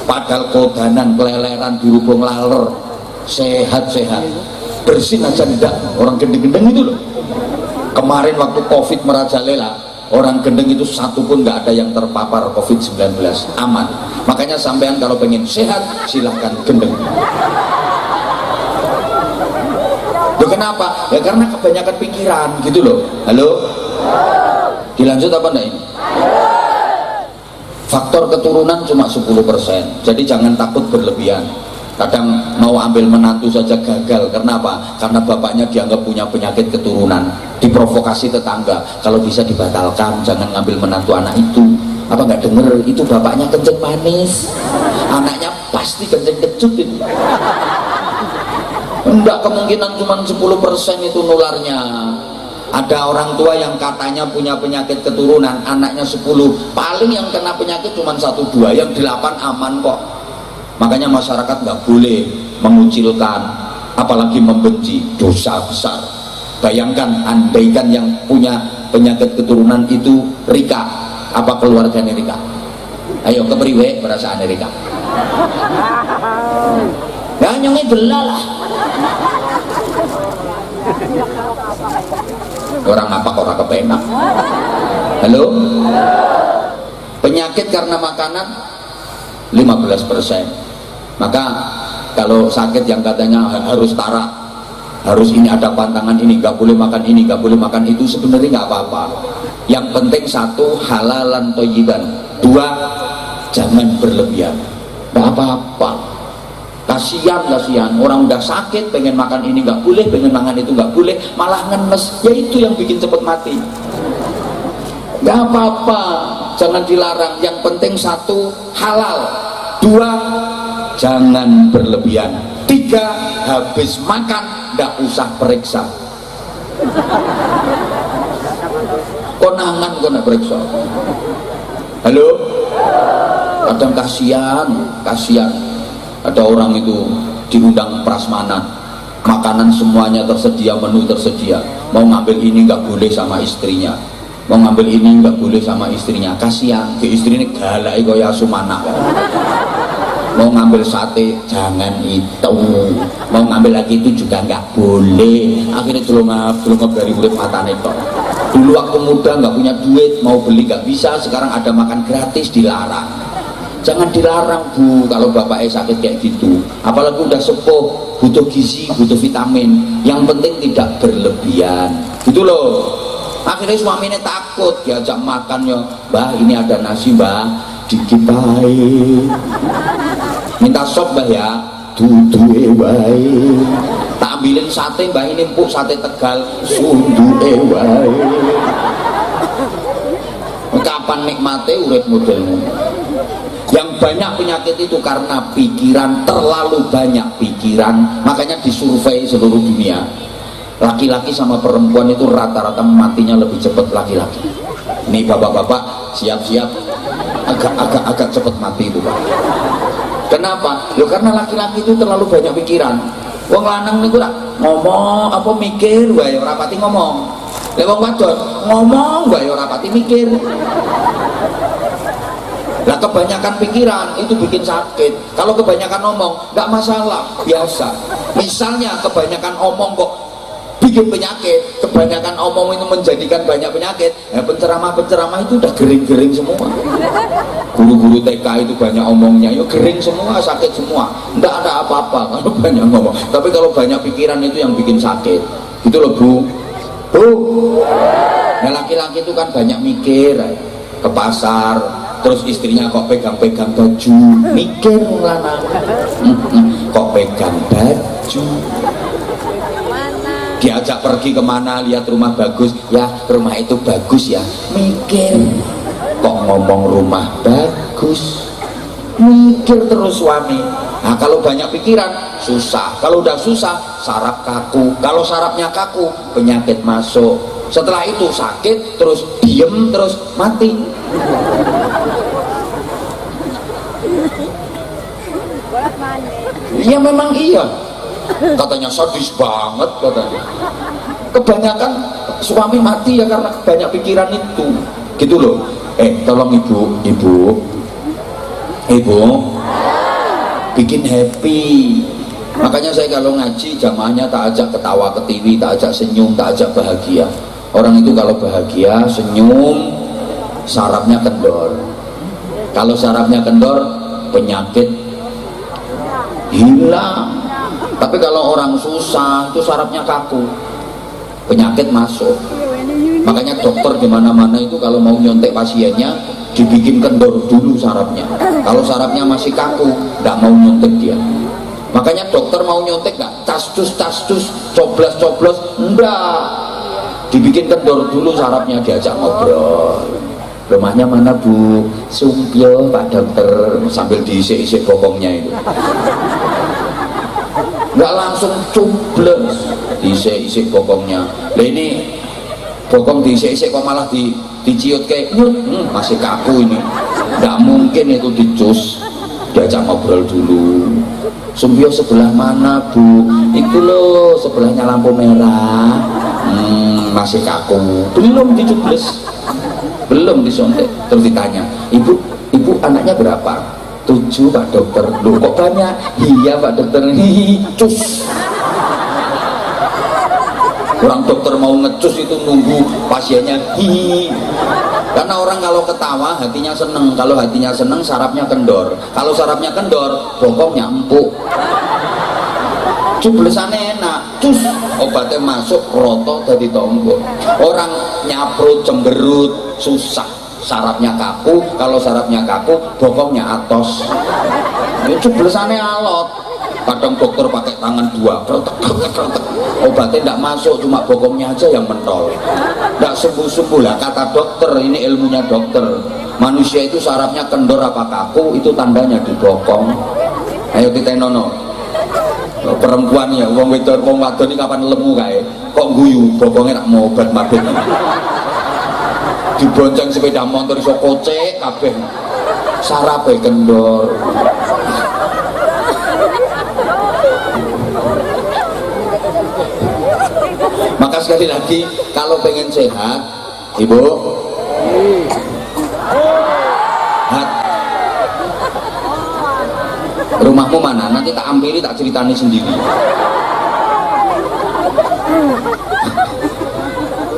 padahal kodanan, keleleran, dirubung laler, sehat-sehat, bersin aja enggak. Orang gendeng-gendeng itu loh. Kemarin waktu COVID merajalela, orang gendeng itu satu pun nggak ada yang terpapar COVID-19, aman. Makanya sampean kalau pengen sehat silahkan gendeng. Loh, kenapa? Ya karena kebanyakan pikiran gitu loh. Halo? Dilanjut apa enggak ini? Faktor keturunan cuma 10%, jadi jangan takut berlebihan. Kadang mau ambil menantu saja gagal. Kenapa? Karena bapaknya dianggap punya penyakit keturunan. Diprovokasi tetangga, kalau bisa dibatalkan, jangan ngambil menantu anak itu. Apa nggak denger? Itu bapaknya kencing manis, anaknya pasti kencing kecut itu. Enggak, kemungkinan cuma 10% itu nularnya. Ada orang tua yang katanya punya penyakit keturunan, anaknya 10, paling yang kena penyakit cuma 1-2, yang 8 aman kok. Makanya masyarakat nggak boleh mengucilkan, apalagi membenci, dosa besar. Bayangkan, andaikan yang punya penyakit keturunan itu Rika, apa keluarganya Rika? Ayo kepriwe perasaan Rika? Ya nyongnya lah. Orang apa orang kepenak? Halo? Penyakit karena makanan 15%. Maka kalau sakit yang katanya harus tarak, harus ini ada pantangan ini, nggak boleh makan ini, nggak boleh makan itu, sebenarnya nggak apa-apa. Yang penting 1, halalan thayyiban. 2, jangan berlebihan. Nggak apa-apa. Kasihan orang udah sakit pengen makan ini nggak boleh, pengen makan itu nggak boleh, malah ngenes. Ya itu yang bikin cepet mati. Nggak apa-apa, jangan dilarang. Yang penting 1, halal. 2, jangan berlebihan. 3, habis makan nggak usah periksa. Konangan kok nak periksa. Halo? Kadang kasihan. Ada orang itu diundang prasmanan, makanan semuanya tersedia, menu tersedia, mau ngambil ini nggak boleh sama istrinya, mau ngambil ini nggak boleh sama istrinya. Kasihan, ke istrinya galak kaya sumana. Mau ngambil sate jangan itu, mau ngambil lagi itu juga nggak boleh. Akhirnya celungap dari mulut matanya kok. Dulu waktu muda nggak punya duit, mau beli nggak bisa, sekarang ada makan gratis dilarang. Jangan dilarang Bu, kalau bapaknya sakit kayak gitu, apalagi udah sepuh, butuh gizi, butuh vitamin, yang penting tidak berlebihan gitu loh. Akhirnya suaminya takut, diajak makan ya, Mbah ini ada nasi Mbah, dikit baik, minta sop Mbah ya, duduhe baik, tak ambilin sate Mbah, ini empuk sate Tegal, sunduhe baik. Kapan nikmati urip modelmu? Yang banyak penyakit itu karena pikiran, terlalu banyak pikiran. Makanya disurvei seluruh dunia, laki-laki sama perempuan itu rata-rata matinya lebih cepat laki-laki. Ini bapak-bapak siap-siap agak cepat mati itu Pak. Kenapa? Ya karena laki-laki itu terlalu banyak pikiran. Wong lanang niku lah ngomong apa mikir wae ora pati ngomong. Lek wong wadon ngomong wae ora pati mikir. Lah kebanyakan pikiran itu bikin sakit. Kalau kebanyakan omong nggak masalah, biasa. Misalnya kebanyakan omong kok bikin penyakit, kebanyakan omong itu menjadikan banyak penyakit. Ya penceramah itu udah gering-gering semua. Guru-guru TK itu banyak omongnya, yuk gering semua, sakit semua. Nggak ada apa-apa kalau banyak ngomong. Tapi kalau banyak pikiran itu yang bikin sakit. Itu loh Bu. Nah laki-laki itu kan banyak mikir, ke pasar, terus istrinya kok pegang-pegang baju, mikir lanang, kok pegang baju, diajak pergi kemana, lihat rumah bagus, ya rumah itu bagus ya, mikir, kok ngomong rumah bagus, mikir terus suami. Nah kalau banyak pikiran susah, kalau udah susah saraf kaku, kalau sarafnya kaku penyakit masuk, setelah itu sakit, terus diem, terus mati. Ya memang iya, katanya sadis banget katanya. Kebanyakan suami mati ya karena banyak pikiran itu, gitu loh. Tolong ibu bikin happy. Makanya saya kalau ngaji jamaahnya tak ajak ketawa ketiwi, tak ajak senyum, tak ajak bahagia. Orang itu kalau bahagia senyum sarafnya kendor. Kalau sarafnya kendor penyakit hilang. Tapi kalau orang susah itu sarafnya kaku, penyakit masuk. Makanya dokter di mana-mana itu kalau mau nyontek pasiennya dibikin kendor dulu sarafnya. Kalau sarafnya masih kaku nggak mau nyontek dia. Makanya dokter mau nyontek nggak tastus coblos enggak, dibikin kendor dulu sarafnya, diajak ngobrol. Rumahnya mana Bu? Sumpyo Pak Dokter, sambil diisik-isik bokongnya itu. Nggak langsung coblos, diisik-isik bokongnya. Lah ini bokong diisik-isik kok malah diciut kayak masih kaku ini. Nggak mungkin itu dicus, diajak ngobrol dulu. Sumpyo sebelah mana Bu? Itu loh sebelahnya lampu merah. Masih kaku, belum dicoblos, belum disontek. Terus ditanya, ibu anaknya berapa? 7 Pak Dokter. Loh kok banyak? Iya Pak Dokter. Hihi, cus. Orang dokter mau ngecus itu nunggu pasiennya hihi. Karena orang kalau ketawa hatinya seneng, kalau hatinya seneng sarafnya kendor, kalau sarafnya kendor bokongnya empuk. Cublesannya enak, cus, obatnya masuk, roto jadi tombol. Orang nyaprut cemberut susah, sarafnya kaku. Kalau sarafnya kaku bokongnya atos. Ini cublesannya alot. Kadang dokter pakai tangan 2 kretek, obatnya tidak masuk, cuma bokongnya aja yang mentol. Tidak sembuh-sembuh lah kata dokter. Ini ilmunya dokter. Manusia itu sarafnya kendor apa kaku, itu tandanya di bokong. Ayo ditenono. Perempuan ya, wong wedok wong wadon iki kapan lemu kae, kok guyu bokongnya nak mau obat mabit. Dibonceng sepeda motor iso kocek kabeh, sarape kendor. Maka sekali lagi kalau pengen sehat, ibu, rumahmu mana? Nanti tak ampiri, tak ceritani sendiri.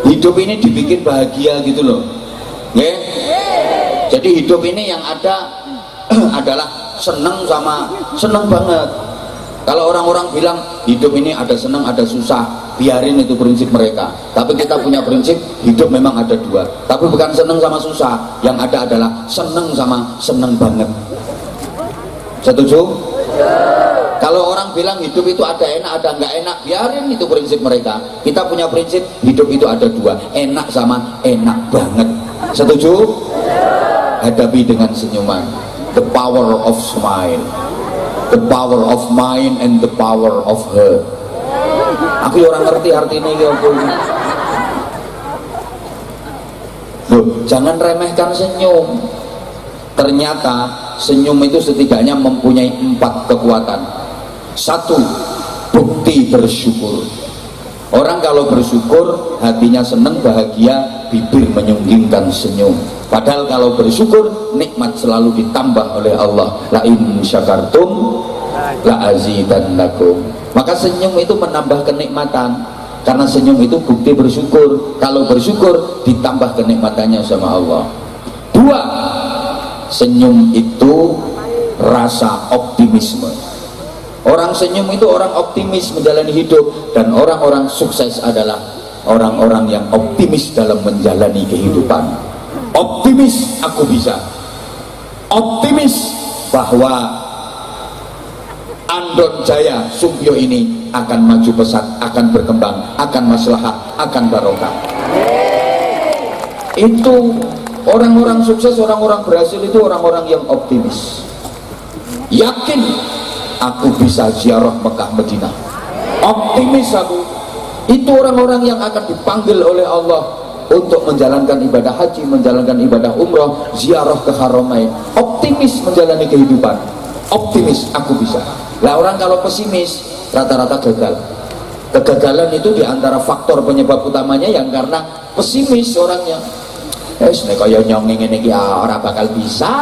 Hidup ini dibikin bahagia gitu loh, ya. Jadi hidup ini yang ada adalah seneng sama seneng banget. Kalau orang-orang bilang hidup ini ada seneng ada susah, biarin, itu prinsip mereka. Tapi kita punya prinsip hidup memang ada 2, tapi bukan seneng sama susah. Yang ada adalah seneng sama seneng banget. Setuju? Kalau orang bilang hidup itu ada enak ada nggak enak, biarin, itu prinsip mereka. Kita punya prinsip hidup itu ada 2, enak sama enak banget. Setuju? Hadapi dengan senyuman. The power of smile, the power of mind and the power of her. Aku orang ngerti artinya ya. Loh, jangan remehkan senyum. Ternyata senyum itu setidaknya mempunyai 4 kekuatan. 1, bukti bersyukur. Orang kalau bersyukur hatinya senang bahagia, bibir menyunggingkan senyum. Padahal kalau bersyukur nikmat selalu ditambah oleh Allah. La in syakartum la azidannakum. Maka senyum itu menambah kenikmatan. Karena senyum itu bukti bersyukur. Kalau bersyukur ditambah kenikmatannya sama Allah. 2, senyum itu rasa optimisme. Orang senyum itu orang optimis menjalani hidup. Dan orang-orang sukses adalah orang-orang yang optimis dalam menjalani kehidupan. Optimis aku bisa, optimis bahwa Andon Jaya Sumpyo ini akan maju pesat, akan berkembang, akan maslahah, akan barokah. Itu orang-orang sukses, orang-orang berhasil itu orang-orang yang optimis. Yakin aku bisa ziarah Mekah Madinah, optimis aku. Itu orang-orang yang akan dipanggil oleh Allah untuk menjalankan ibadah haji, menjalankan ibadah umroh, ziarah ke Haramain. Optimis menjalani kehidupan, optimis aku bisa. Lah orang kalau pesimis rata-rata gagal. Kegagalan itu diantara faktor penyebab utamanya yang karena pesimis orangnya. Nek kaya nyongeng ngene iki ora bakal bisa.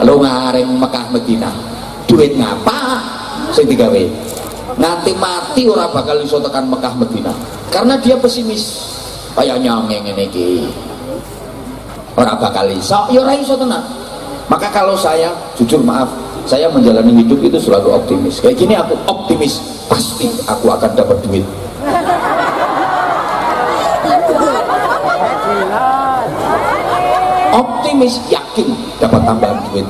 Lalu ngareng Mekah Madinah, duit ngapa sing digawe? Nanti mati ora bakal iso tekan Mekah Madinah karena dia pesimis. Kaya nyongeng ngene iki ora bakal iso, ya ora iso tenan. Maka kalau saya jujur maaf, saya menjalani hidup itu selalu optimis. Kayak gini aku optimis, pasti aku akan dapat duit. Optimis optimis, yakin dapat tambahan duit.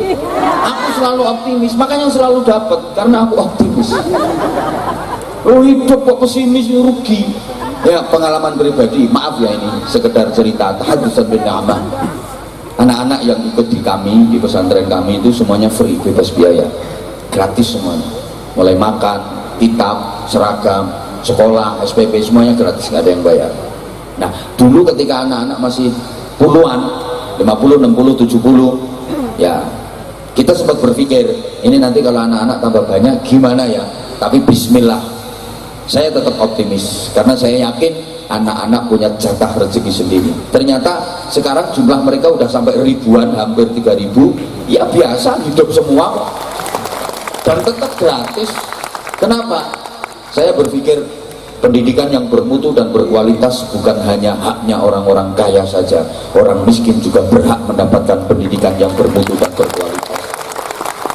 Aku selalu optimis, makanya selalu dapat karena aku optimis. Oh, hidup kok pesimis, rugi. Ya, pengalaman pribadi, maaf ya, ini sekedar cerita tahaddusan bin ni'mah. Anak-anak yang ikut di kami, di pesantren kami itu semuanya free, bebas biaya, gratis semuanya, mulai makan, kitab, seragam, sekolah, SPP, semuanya gratis, nggak ada yang bayar. Nah, dulu ketika anak-anak masih puluhan, 50, 60, 70, ya kita sempat berpikir ini nanti kalau anak-anak tambah banyak gimana ya, tapi bismillah, saya tetap optimis karena saya yakin anak-anak punya jatah rezeki sendiri. Ternyata sekarang jumlah mereka udah sampai ribuan, hampir 3.000. Ya biasa, hidup semua kok, dan tetap gratis. Kenapa? Saya berpikir pendidikan yang bermutu dan berkualitas bukan hanya haknya orang-orang kaya saja, orang miskin juga berhak mendapatkan pendidikan yang bermutu dan berkualitas.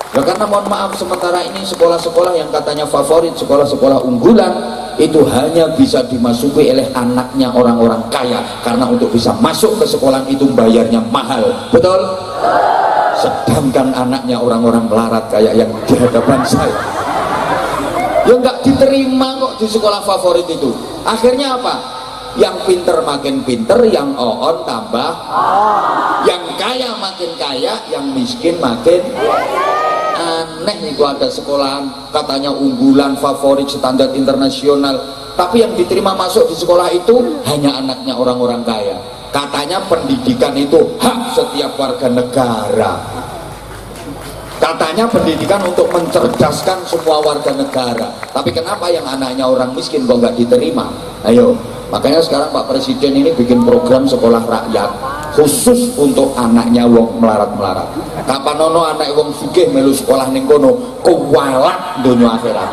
Nah, karena mohon maaf, sementara ini sekolah-sekolah yang katanya favorit, sekolah-sekolah unggulan itu hanya bisa dimasuki oleh anaknya orang-orang kaya, karena untuk bisa masuk ke sekolah itu bayarnya mahal, betul? Sedangkan anaknya orang-orang melarat kayak yang di hadapan saya, ya nggak diterima kok di sekolah favorit itu. Akhirnya apa? Yang pinter makin pinter, yang on tambah, yang kaya makin kaya, yang miskin makin aneh. Itu ada sekolahan katanya unggulan, favorit, standar internasional, tapi yang diterima masuk di sekolah itu hanya anaknya orang-orang kaya. Katanya pendidikan itu hak setiap warga negara, katanya pendidikan untuk mencerdaskan semua warga negara. Tapi kenapa yang anaknya orang miskin kok nggak diterima? Ayo, makanya sekarang Pak Presiden ini bikin program sekolah rakyat khusus untuk anaknya wong melarat-melarat. Kapan nono anak wong sugih melu sekolah ning kono kuwalat donya akhirat.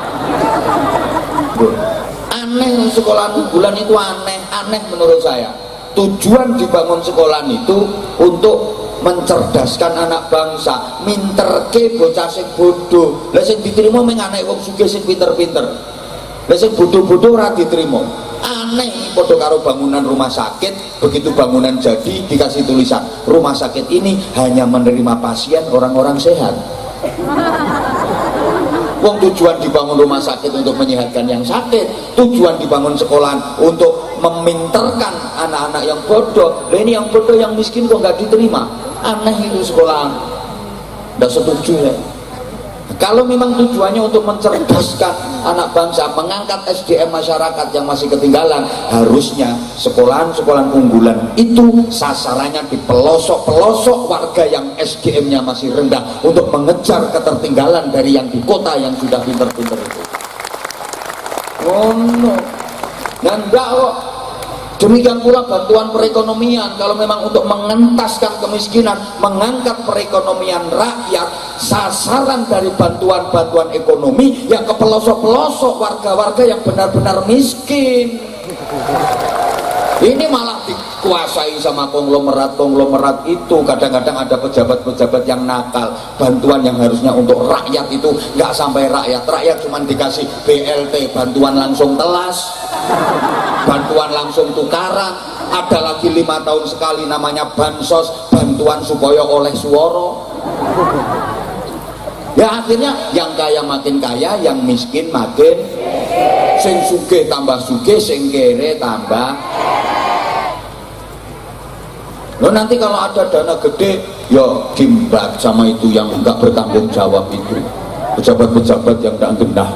Aneh, sekolah unggulan itu aneh menurut saya. Tujuan dibangun sekolah itu untuk mencerdaskan anak bangsa, minterke bocah sing bodoh. Lah sing diterima mung anak wong sugih sing pinter-pinter. Lah sing bodoh-bodoh ora diterima. Aneh, padha karo bangunan rumah sakit, begitu bangunan jadi dikasih tulisan rumah sakit ini hanya menerima pasien orang-orang sehat. Wong tujuan dibangun rumah sakit untuk menyehatkan yang sakit, tujuan dibangun sekolah untuk meminterkan anak-anak yang bodoh. Lah ini yang bodoh, yang miskin kok nggak diterima. Aneh itu sekolah. Nggak setuju ya. Kalau memang tujuannya untuk mencerdaskan anak bangsa, mengangkat SDM masyarakat yang masih ketinggalan, harusnya sekolahan-sekolahan unggulan itu sasarannya di pelosok-pelosok warga yang SDM-nya masih rendah, untuk mengejar ketertinggalan dari yang di kota yang sudah pinter-pinter itu. Oh no, dan enggak kok. Demikian pula bantuan perekonomian, kalau memang untuk mengentaskan kemiskinan, mengangkat perekonomian rakyat, sasaran dari bantuan-bantuan ekonomi yang ke pelosok-pelosok warga-warga yang benar-benar miskin. Ini malah dikuasai sama konglomerat itu. Kadang-kadang ada pejabat-pejabat yang nakal. Bantuan yang harusnya untuk rakyat itu nggak sampai rakyat cuma dikasih BLT, bantuan langsung telas, bantuan langsung tukaran. Ada lagi 5 tahun sekali namanya bansos, bantuan supaya oleh suara. Ya akhirnya yang kaya makin kaya, yang miskin makin, sing sugih tambah sugih, sing kere tambah. Loh, nanti kalau ada dana gede ya gimbat sama itu yang enggak bertanggung jawab itu, pejabat-pejabat yang enggak gendah.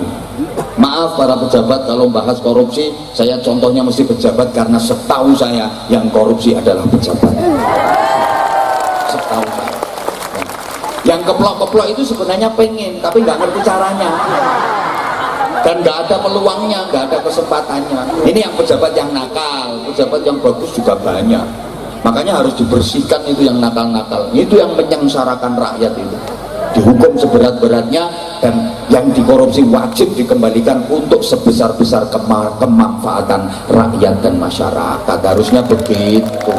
Maaf para pejabat kalau bahas korupsi, saya contohnya mesti pejabat karena setahu saya yang korupsi adalah pejabat. Setahu saya. Yang keplok-keplok itu sebenarnya pengen tapi nggak ngerti caranya, dan nggak ada peluangnya, nggak ada kesempatannya. Ini yang pejabat yang nakal. Pejabat yang bagus juga banyak, makanya harus dibersihkan itu yang nakal-nakal, itu yang menyengsarakan rakyat itu, dihukum seberat-beratnya, dan yang dikorupsi wajib dikembalikan untuk sebesar-besar kemanfaatan rakyat dan masyarakat. Harusnya begitu.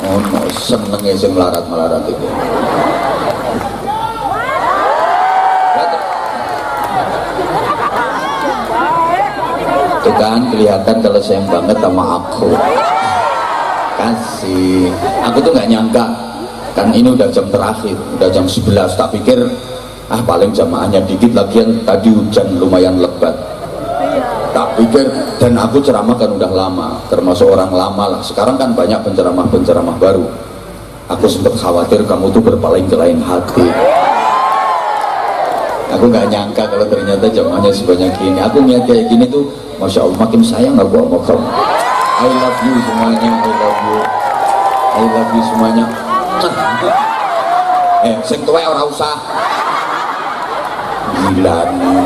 Oh no, senengnya sing melarat-melarat itu. Itu kan kelihatan kalau sayang banget sama aku. kasih. Aku tuh nggak nyangka, kan ini udah jam terakhir, udah jam 11, tak pikir paling jamaahnya dikit lagi, yang tadi hujan lumayan lebat, tak pikir. Dan aku ceramah kan udah lama, termasuk orang lama lah. Sekarang kan banyak penceramah baru. Aku sempat khawatir kamu tuh berpaling ke lain hati. Aku nggak nyangka kalau ternyata jamaahnya sebanyak ini. Aku niat kayak gini tuh, masya Allah, makin sayang aku sama kamu. I love you semuanya, I love you semuanya. Sing tuwek ora usah. Gila nih.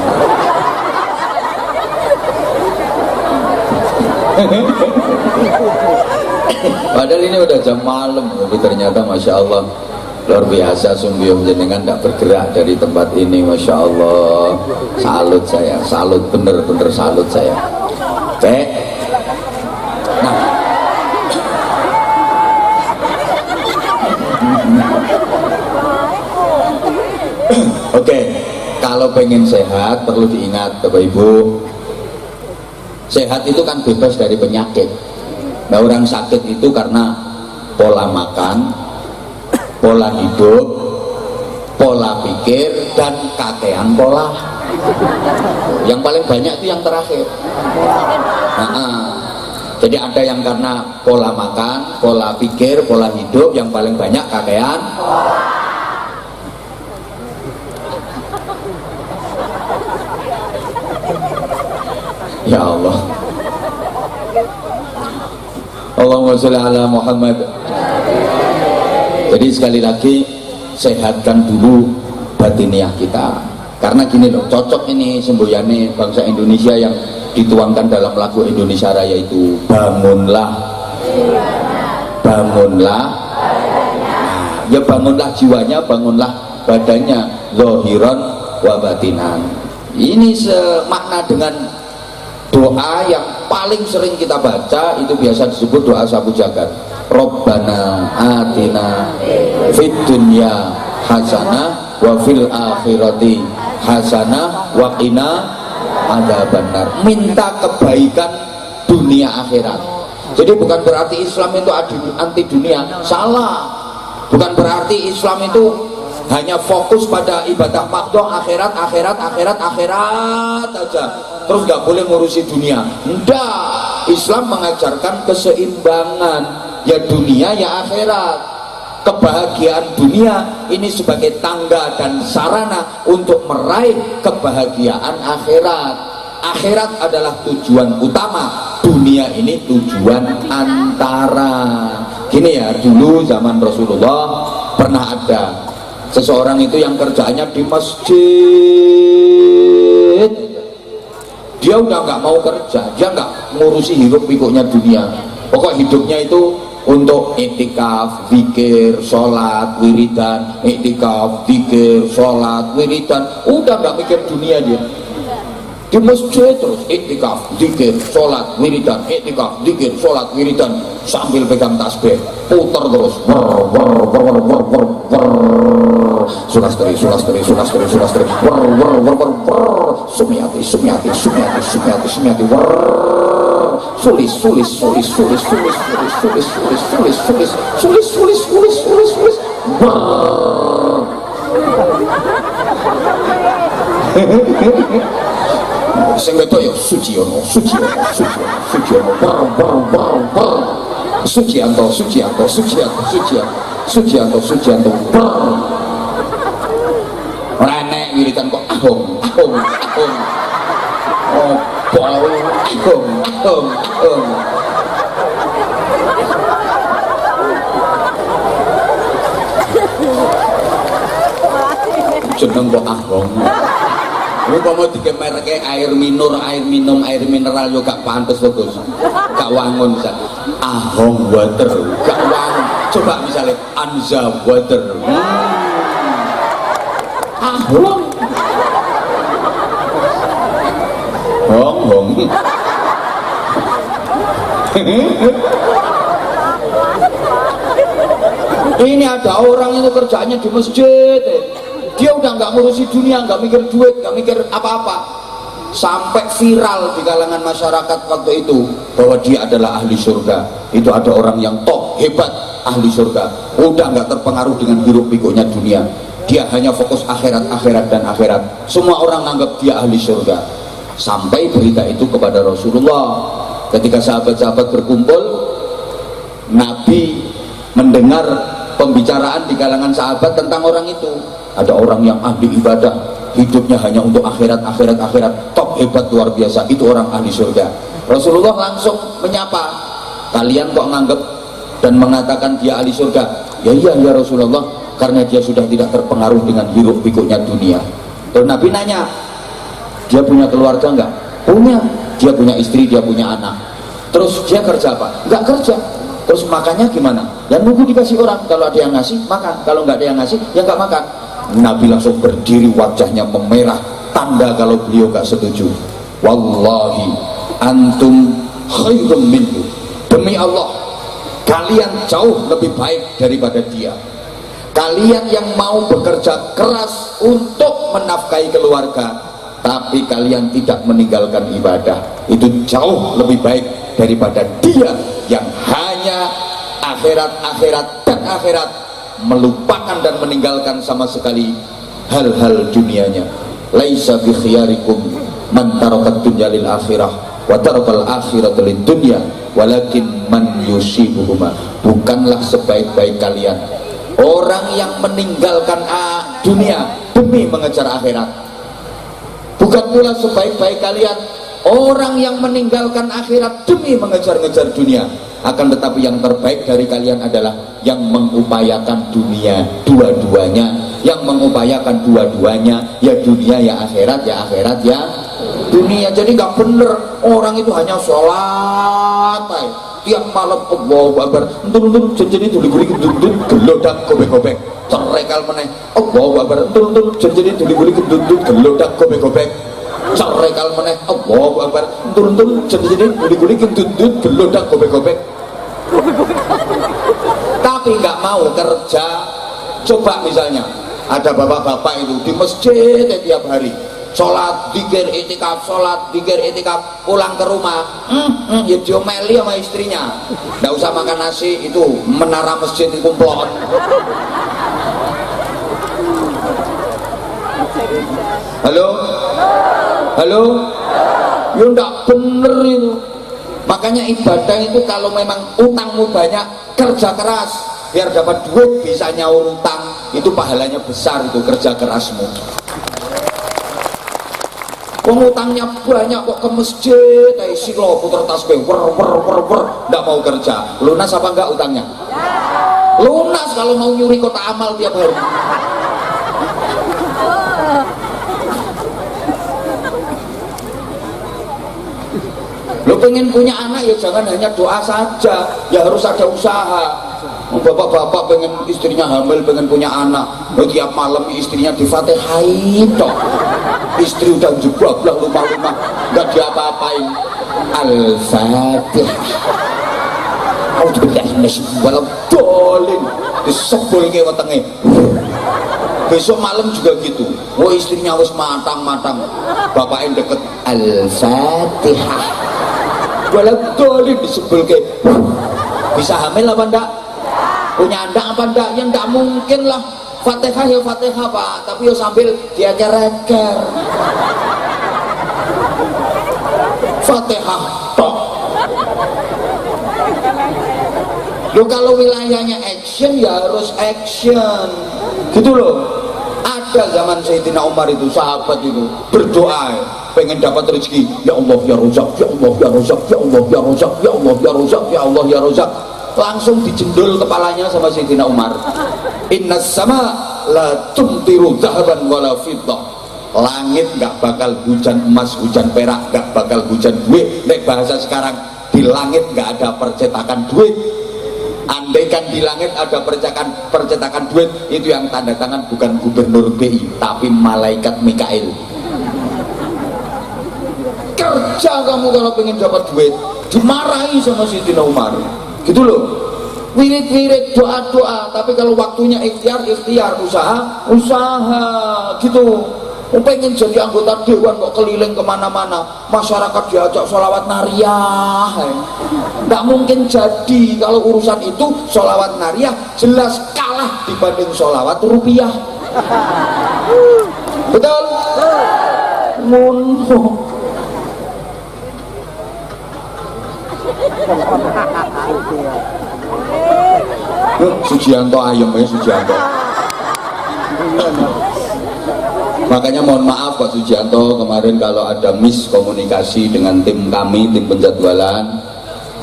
Padahal ini udah jam malam, tapi ternyata masya Allah luar biasa. Sungguh jenengan tidak bergerak dari tempat ini, masya Allah. Salut saya, salut, bener-bener salut saya. Oke. Nah, oke. Kalau pengen sehat perlu diingat Bapak Ibu, sehat itu kan bebas dari penyakit. Nah, orang sakit itu karena pola makan, pola hidup, pola pikir, dan kakean pola. Yang paling banyak itu yang terakhir. Jadi ada yang karena pola makan, pola pikir, pola hidup, yang paling banyak kakean. Ya Allah, Allahumma sholli ala Muhammad. Jadi sekali lagi, sehatkan dulu batiniah kita. Karena gini loh, cocok ini semboyane bangsa Indonesia yang dituangkan dalam lagu Indonesia Raya itu, bangunlah, bangunlah. Nah, ya bangunlah jiwanya, bangunlah badannya, zahiran wa batinan. Ini semakna dengan doa yang paling sering kita baca, itu biasa disebut doa sapu jagat. Rabbana atina fid dunya hasanah wa fil akhirati hasanah wa qina adzabannar. Minta kebaikan dunia akhirat. Jadi bukan berarti Islam itu anti dunia, salah. Bukan berarti Islam itu hanya fokus pada ibadah makdoh, akhirat aja, terus nggak boleh ngurusi dunia. Enggak, Islam mengajarkan keseimbangan, ya dunia ya akhirat. Kebahagiaan dunia ini sebagai tangga dan sarana untuk meraih kebahagiaan akhirat. Akhirat adalah tujuan utama, dunia ini tujuan antara. Gini ya, dulu zaman Rasulullah pernah ada seseorang itu yang kerjanya di masjid. Dia udah nggak mau kerja, dia nggak ngurusi hiruk pikuknya dunia. Pokok hidupnya itu untuk iktikaf, zikir, sholat, wiridan, iktikaf, zikir, sholat, wiridan. Udah nggak mikir dunia dia. Di masjid terus iktikaf, zikir, sholat, wiridan, iktikaf, zikir, sholat, wiridan, sambil pegang tasbih, puter terus. Sulastri, Sumiati, sulis, sing wedok ya Suciyono, Suciyanto. Ora enek wiridan kok ahong. Oh, ahong. Jeneng kok ahong. Lu kok mau dikemerke air minum, air mineral yo gak pantes to, Gus. Gak wangun bisa. Ahong water, gak wangun. Coba misalnya Anza water. Ahong. Hong. Ini ada orang itu kerjanya di masjid. Dia udah nggak ngurusi dunia, nggak mikir duit, nggak mikir apa-apa. Sampai viral di kalangan masyarakat waktu itu. bahwa dia adalah ahli surga. Itu ada orang yang top, hebat, ahli surga, udah nggak terpengaruh dengan hiruk pikuknya dunia, dia hanya fokus akhirat, akhirat dan akhirat. Semua orang nanggap dia ahli surga. Sampai berita itu kepada Rasulullah. Ketika sahabat-sahabat berkumpul, Nabi mendengar pembicaraan di kalangan sahabat tentang orang itu. Ada orang yang ahli ibadah, hidupnya hanya untuk akhirat, akhirat, akhirat, top, hebat, luar biasa, itu orang ahli surga. Rasulullah langsung menyapa, kalian kok nganggap dan mengatakan dia ahli surga? Ya iya ya Rasulullah, karena dia sudah tidak terpengaruh dengan hiruk pikuknya dunia. Terus Nabi nanya, dia punya keluarga enggak? Punya. Dia punya istri, dia punya anak. Terus dia kerja apa? Enggak kerja. Terus makannya gimana? Ya nunggu dikasih orang. Kalau ada yang ngasih, makan. Kalau nggak ada yang ngasih, ya nggak makan. Nabi langsung berdiri, wajahnya memerah, tanda kalau beliau nggak setuju. Wallahi antum khairum minhu. Demi Allah, kalian jauh lebih baik daripada dia. Kalian yang mau bekerja keras untuk menafkahi keluarga, tapi kalian tidak meninggalkan ibadah, itu jauh lebih baik daripada dia yang hanya akhirat, akhirat dan akhirat, melupakan dan meninggalkan sama sekali hal-hal dunianya. Laisa bi khiyarikum man tarakat dunya lil akhirah wa tarakal akhirata lid dunya walakin man yusibuhuma. Bukanlah sebaik-baik kalian orang yang meninggalkan dunia demi mengejar akhirat. Bukan pula sebaik-baik kalian orang yang meninggalkan akhirat demi mengejar-ngejar dunia. Akan tetapi yang terbaik dari kalian adalah yang mengupayakan dunia dua-duanya, yang mengupayakan dua-duanya, ya dunia ya akhirat, ya akhirat ya dunia. Jadi nggak bener orang itu hanya sholat tiap malam, Allahu Akbar, entul jadi tuli-tuli gelodak gobek-gobek, cerekal meneh, Allahu Akbar, entul jadi tuli-tuli gelodak gobek-gobek, cerekal meneh, Allahu Akbar, entul jadi tuli-tuli gelodak gobek-gobek. Tapi nggak mau kerja. Coba misalnya ada bapak-bapak itu di masjid tiap hari sholat, dikir, itikaf, sholat, dikir, itikaf, pulang ke rumah ya diomeli sama istrinya, nggak usah makan nasi, itu menara masjid di kumplon. Halo? Halo? Ya nggak bener itu. Makanya ibadah itu kalau memang utangmu banyak, kerja keras biar dapat duit, bisa nyaur utang, itu pahalanya besar, itu kerja kerasmu. Pengutangnya banyak kok ke masjid, silo puter tasbih, nggak mau kerja. Lunas apa enggak utangnya? Lunas kalau mau nyuri kota amal tiap hari. Lo pengen punya anak ya jangan hanya doa saja, ya harus ada usaha. Bapak-bapak pengen istrinya hamil, pengen punya anak, tiap malam istrinya difatihai toh. Istri udah jeblak rumah-rumah, nggak diapa-apain. Al-Fatihah. Walau dolin disebul ke wetenge. Besok malam juga gitu. Oh istrinya wis matang-matang, bapaknya deket. Al-Fatihah. Walau dolin disebul ke. Bisa hamil apa enggak? Punya anak apa enggak? Ya enggak mungkin lah. Fatihah ya Fatihah Pak, tapi ya sambil dia gereker. Fatihah tok. Loh kalau wilayahnya action ya harus action. Gitu loh. Ada zaman Sayyidina Umar itu, sahabat itu berdoa pengen dapat rezeki. Ya Allah ya Razak, ya Allah ya Razak, ya Allah ya Razak, ya Allah ya Razak, ya Allah ya Razak. Langsung dijendul kepalanya sama Sayyidina Umar. Innas sama la tumtiru zahaban wala fiddah. Langit nggak bakal hujan emas, hujan perak, nggak bakal hujan duit. Nek bahasa sekarang, di langit nggak ada percetakan duit. Andaikan di langit ada percetakan duit, itu yang tanda tangan bukan gubernur BI tapi malaikat Mikail. Kerja kamu kalau pengen dapat duit, dimarahi sama Sayyidina Umar. Gitu loh. Wirid-wirid, doa-doa, tapi kalau waktunya ikhtiar, usaha gitu. pengen jadi anggota dewan kok keliling kemana-mana, masyarakat diajak sholawat nariyah. Nggak mungkin jadi kalau urusan itu. Sholawat nariyah jelas kalah dibanding sholawat rupiah. Betul? Ngono. Sujianto ayem ya Sujianto. Makanya mohon maaf Pak Sujianto, kemarin kalau ada miskomunikasi dengan tim kami, tim penjadwalan.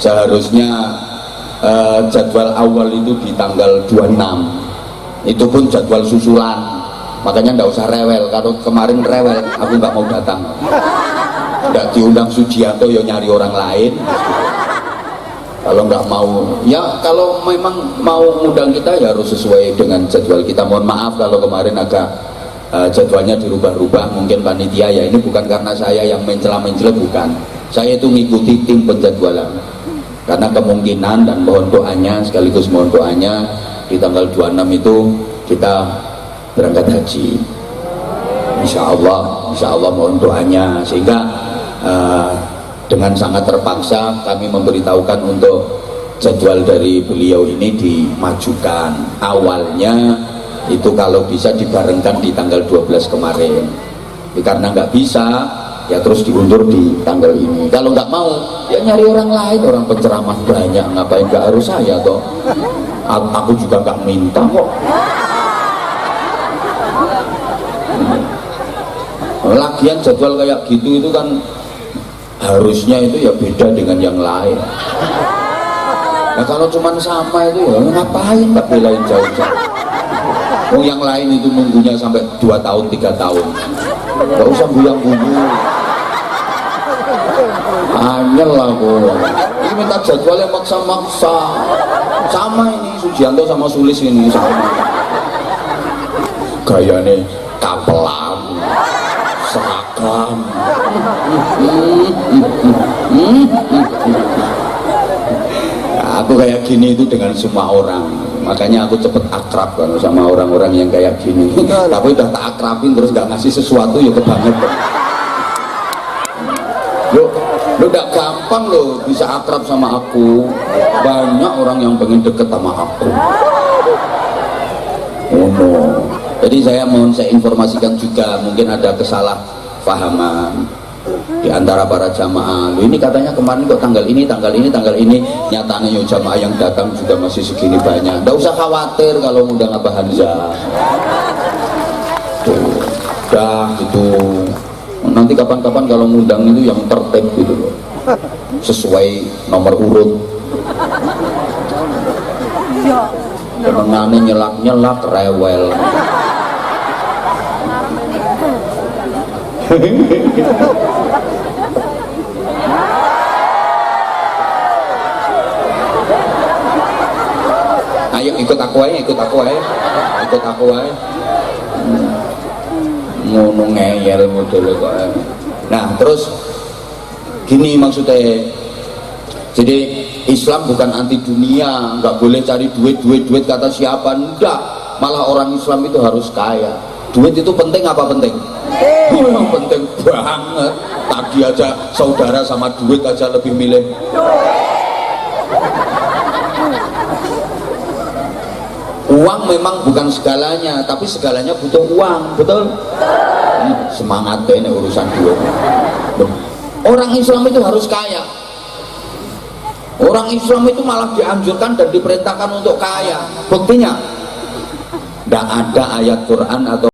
Seharusnya jadwal awal itu di tanggal 26. Itu pun jadwal susulan. Makanya nggak usah rewel. Kalau kemarin rewel, aku nggak mau datang. Nggak diundang Sujianto ya nyari orang lain. Kalau nggak mau, ya kalau memang mau undang kita ya harus sesuai dengan jadwal kita. Mohon maaf kalau kemarin agak jadwalnya dirubah-rubah, mungkin panitia ya. Ini bukan karena saya yang mencela-mencela, bukan. Saya itu ngikuti tim penjadwalan. Karena kemungkinan dan mohon doanya, sekaligus mohon doanya, di tanggal 26 itu kita berangkat haji. Insya Allah mohon doanya. Sehingga dengan sangat terpaksa kami memberitahukan untuk jadwal dari beliau ini dimajukan. Awalnya itu kalau bisa dibarengkan di tanggal 12 kemarin. Karena nggak bisa, ya terus diundur di tanggal ini. Kalau nggak mau, ya nyari orang lain, orang penceramah banyak, ngapain nggak harus saya toh? Aku juga nggak minta kok. Lagian jadwal kayak gitu itu kan harusnya itu ya beda dengan yang lain. Nah kalau cuma sama itu ya ngapain tak belain jauh-jauh. Oh yang lain itu nunggunya sampai 2 tahun 3 tahun. Gak usah buyang-buyu. Anyel lah kok. Ini minta jadwalnya maksa-maksa. Sama ini Sujianto sama Sulis ini sama. Gayanya kapelan, seragam. Aku kayak gini itu dengan semua orang, makanya aku cepet akrab kan sama orang-orang yang kayak gini. Tapi udah tak akrabin terus gak ngasih sesuatu ya kebangetan. Lo gak gampang lo bisa akrab sama aku. Banyak orang yang pengen deket sama aku. Oh no. Jadi saya informasikan juga, mungkin ada kesalahpahaman di antara para jamaah. Ini katanya kemarin kok tanggal ini, nyatanya ya jamaah yang datang juga masih segini banyak. Nggak usah khawatir kalau ngundang Abah Hamzah. Tuh, dah gitu. Nanti kapan-kapan kalau ngundang itu yang tertib gitu loh, sesuai nomor urut. Menangani nyelak-nyelak rewel. Ayo ikut aku aja. Ngono ngeyel model kok. Nah, terus gini maksudnya. Jadi Islam bukan anti dunia, nggak boleh cari duit kata siapa, enggak. Malah orang Islam itu harus kaya. Duit itu penting apa penting? Penting banget. Tadi aja saudara sama duit aja lebih milih. Uang memang bukan segalanya, tapi segalanya butuh uang, betul? Semangat ini urusan duit. Orang Islam itu harus kaya. Orang Islam itu malah dianjurkan dan diperintahkan untuk kaya. Buktinya, tidak ada ayat Quran atau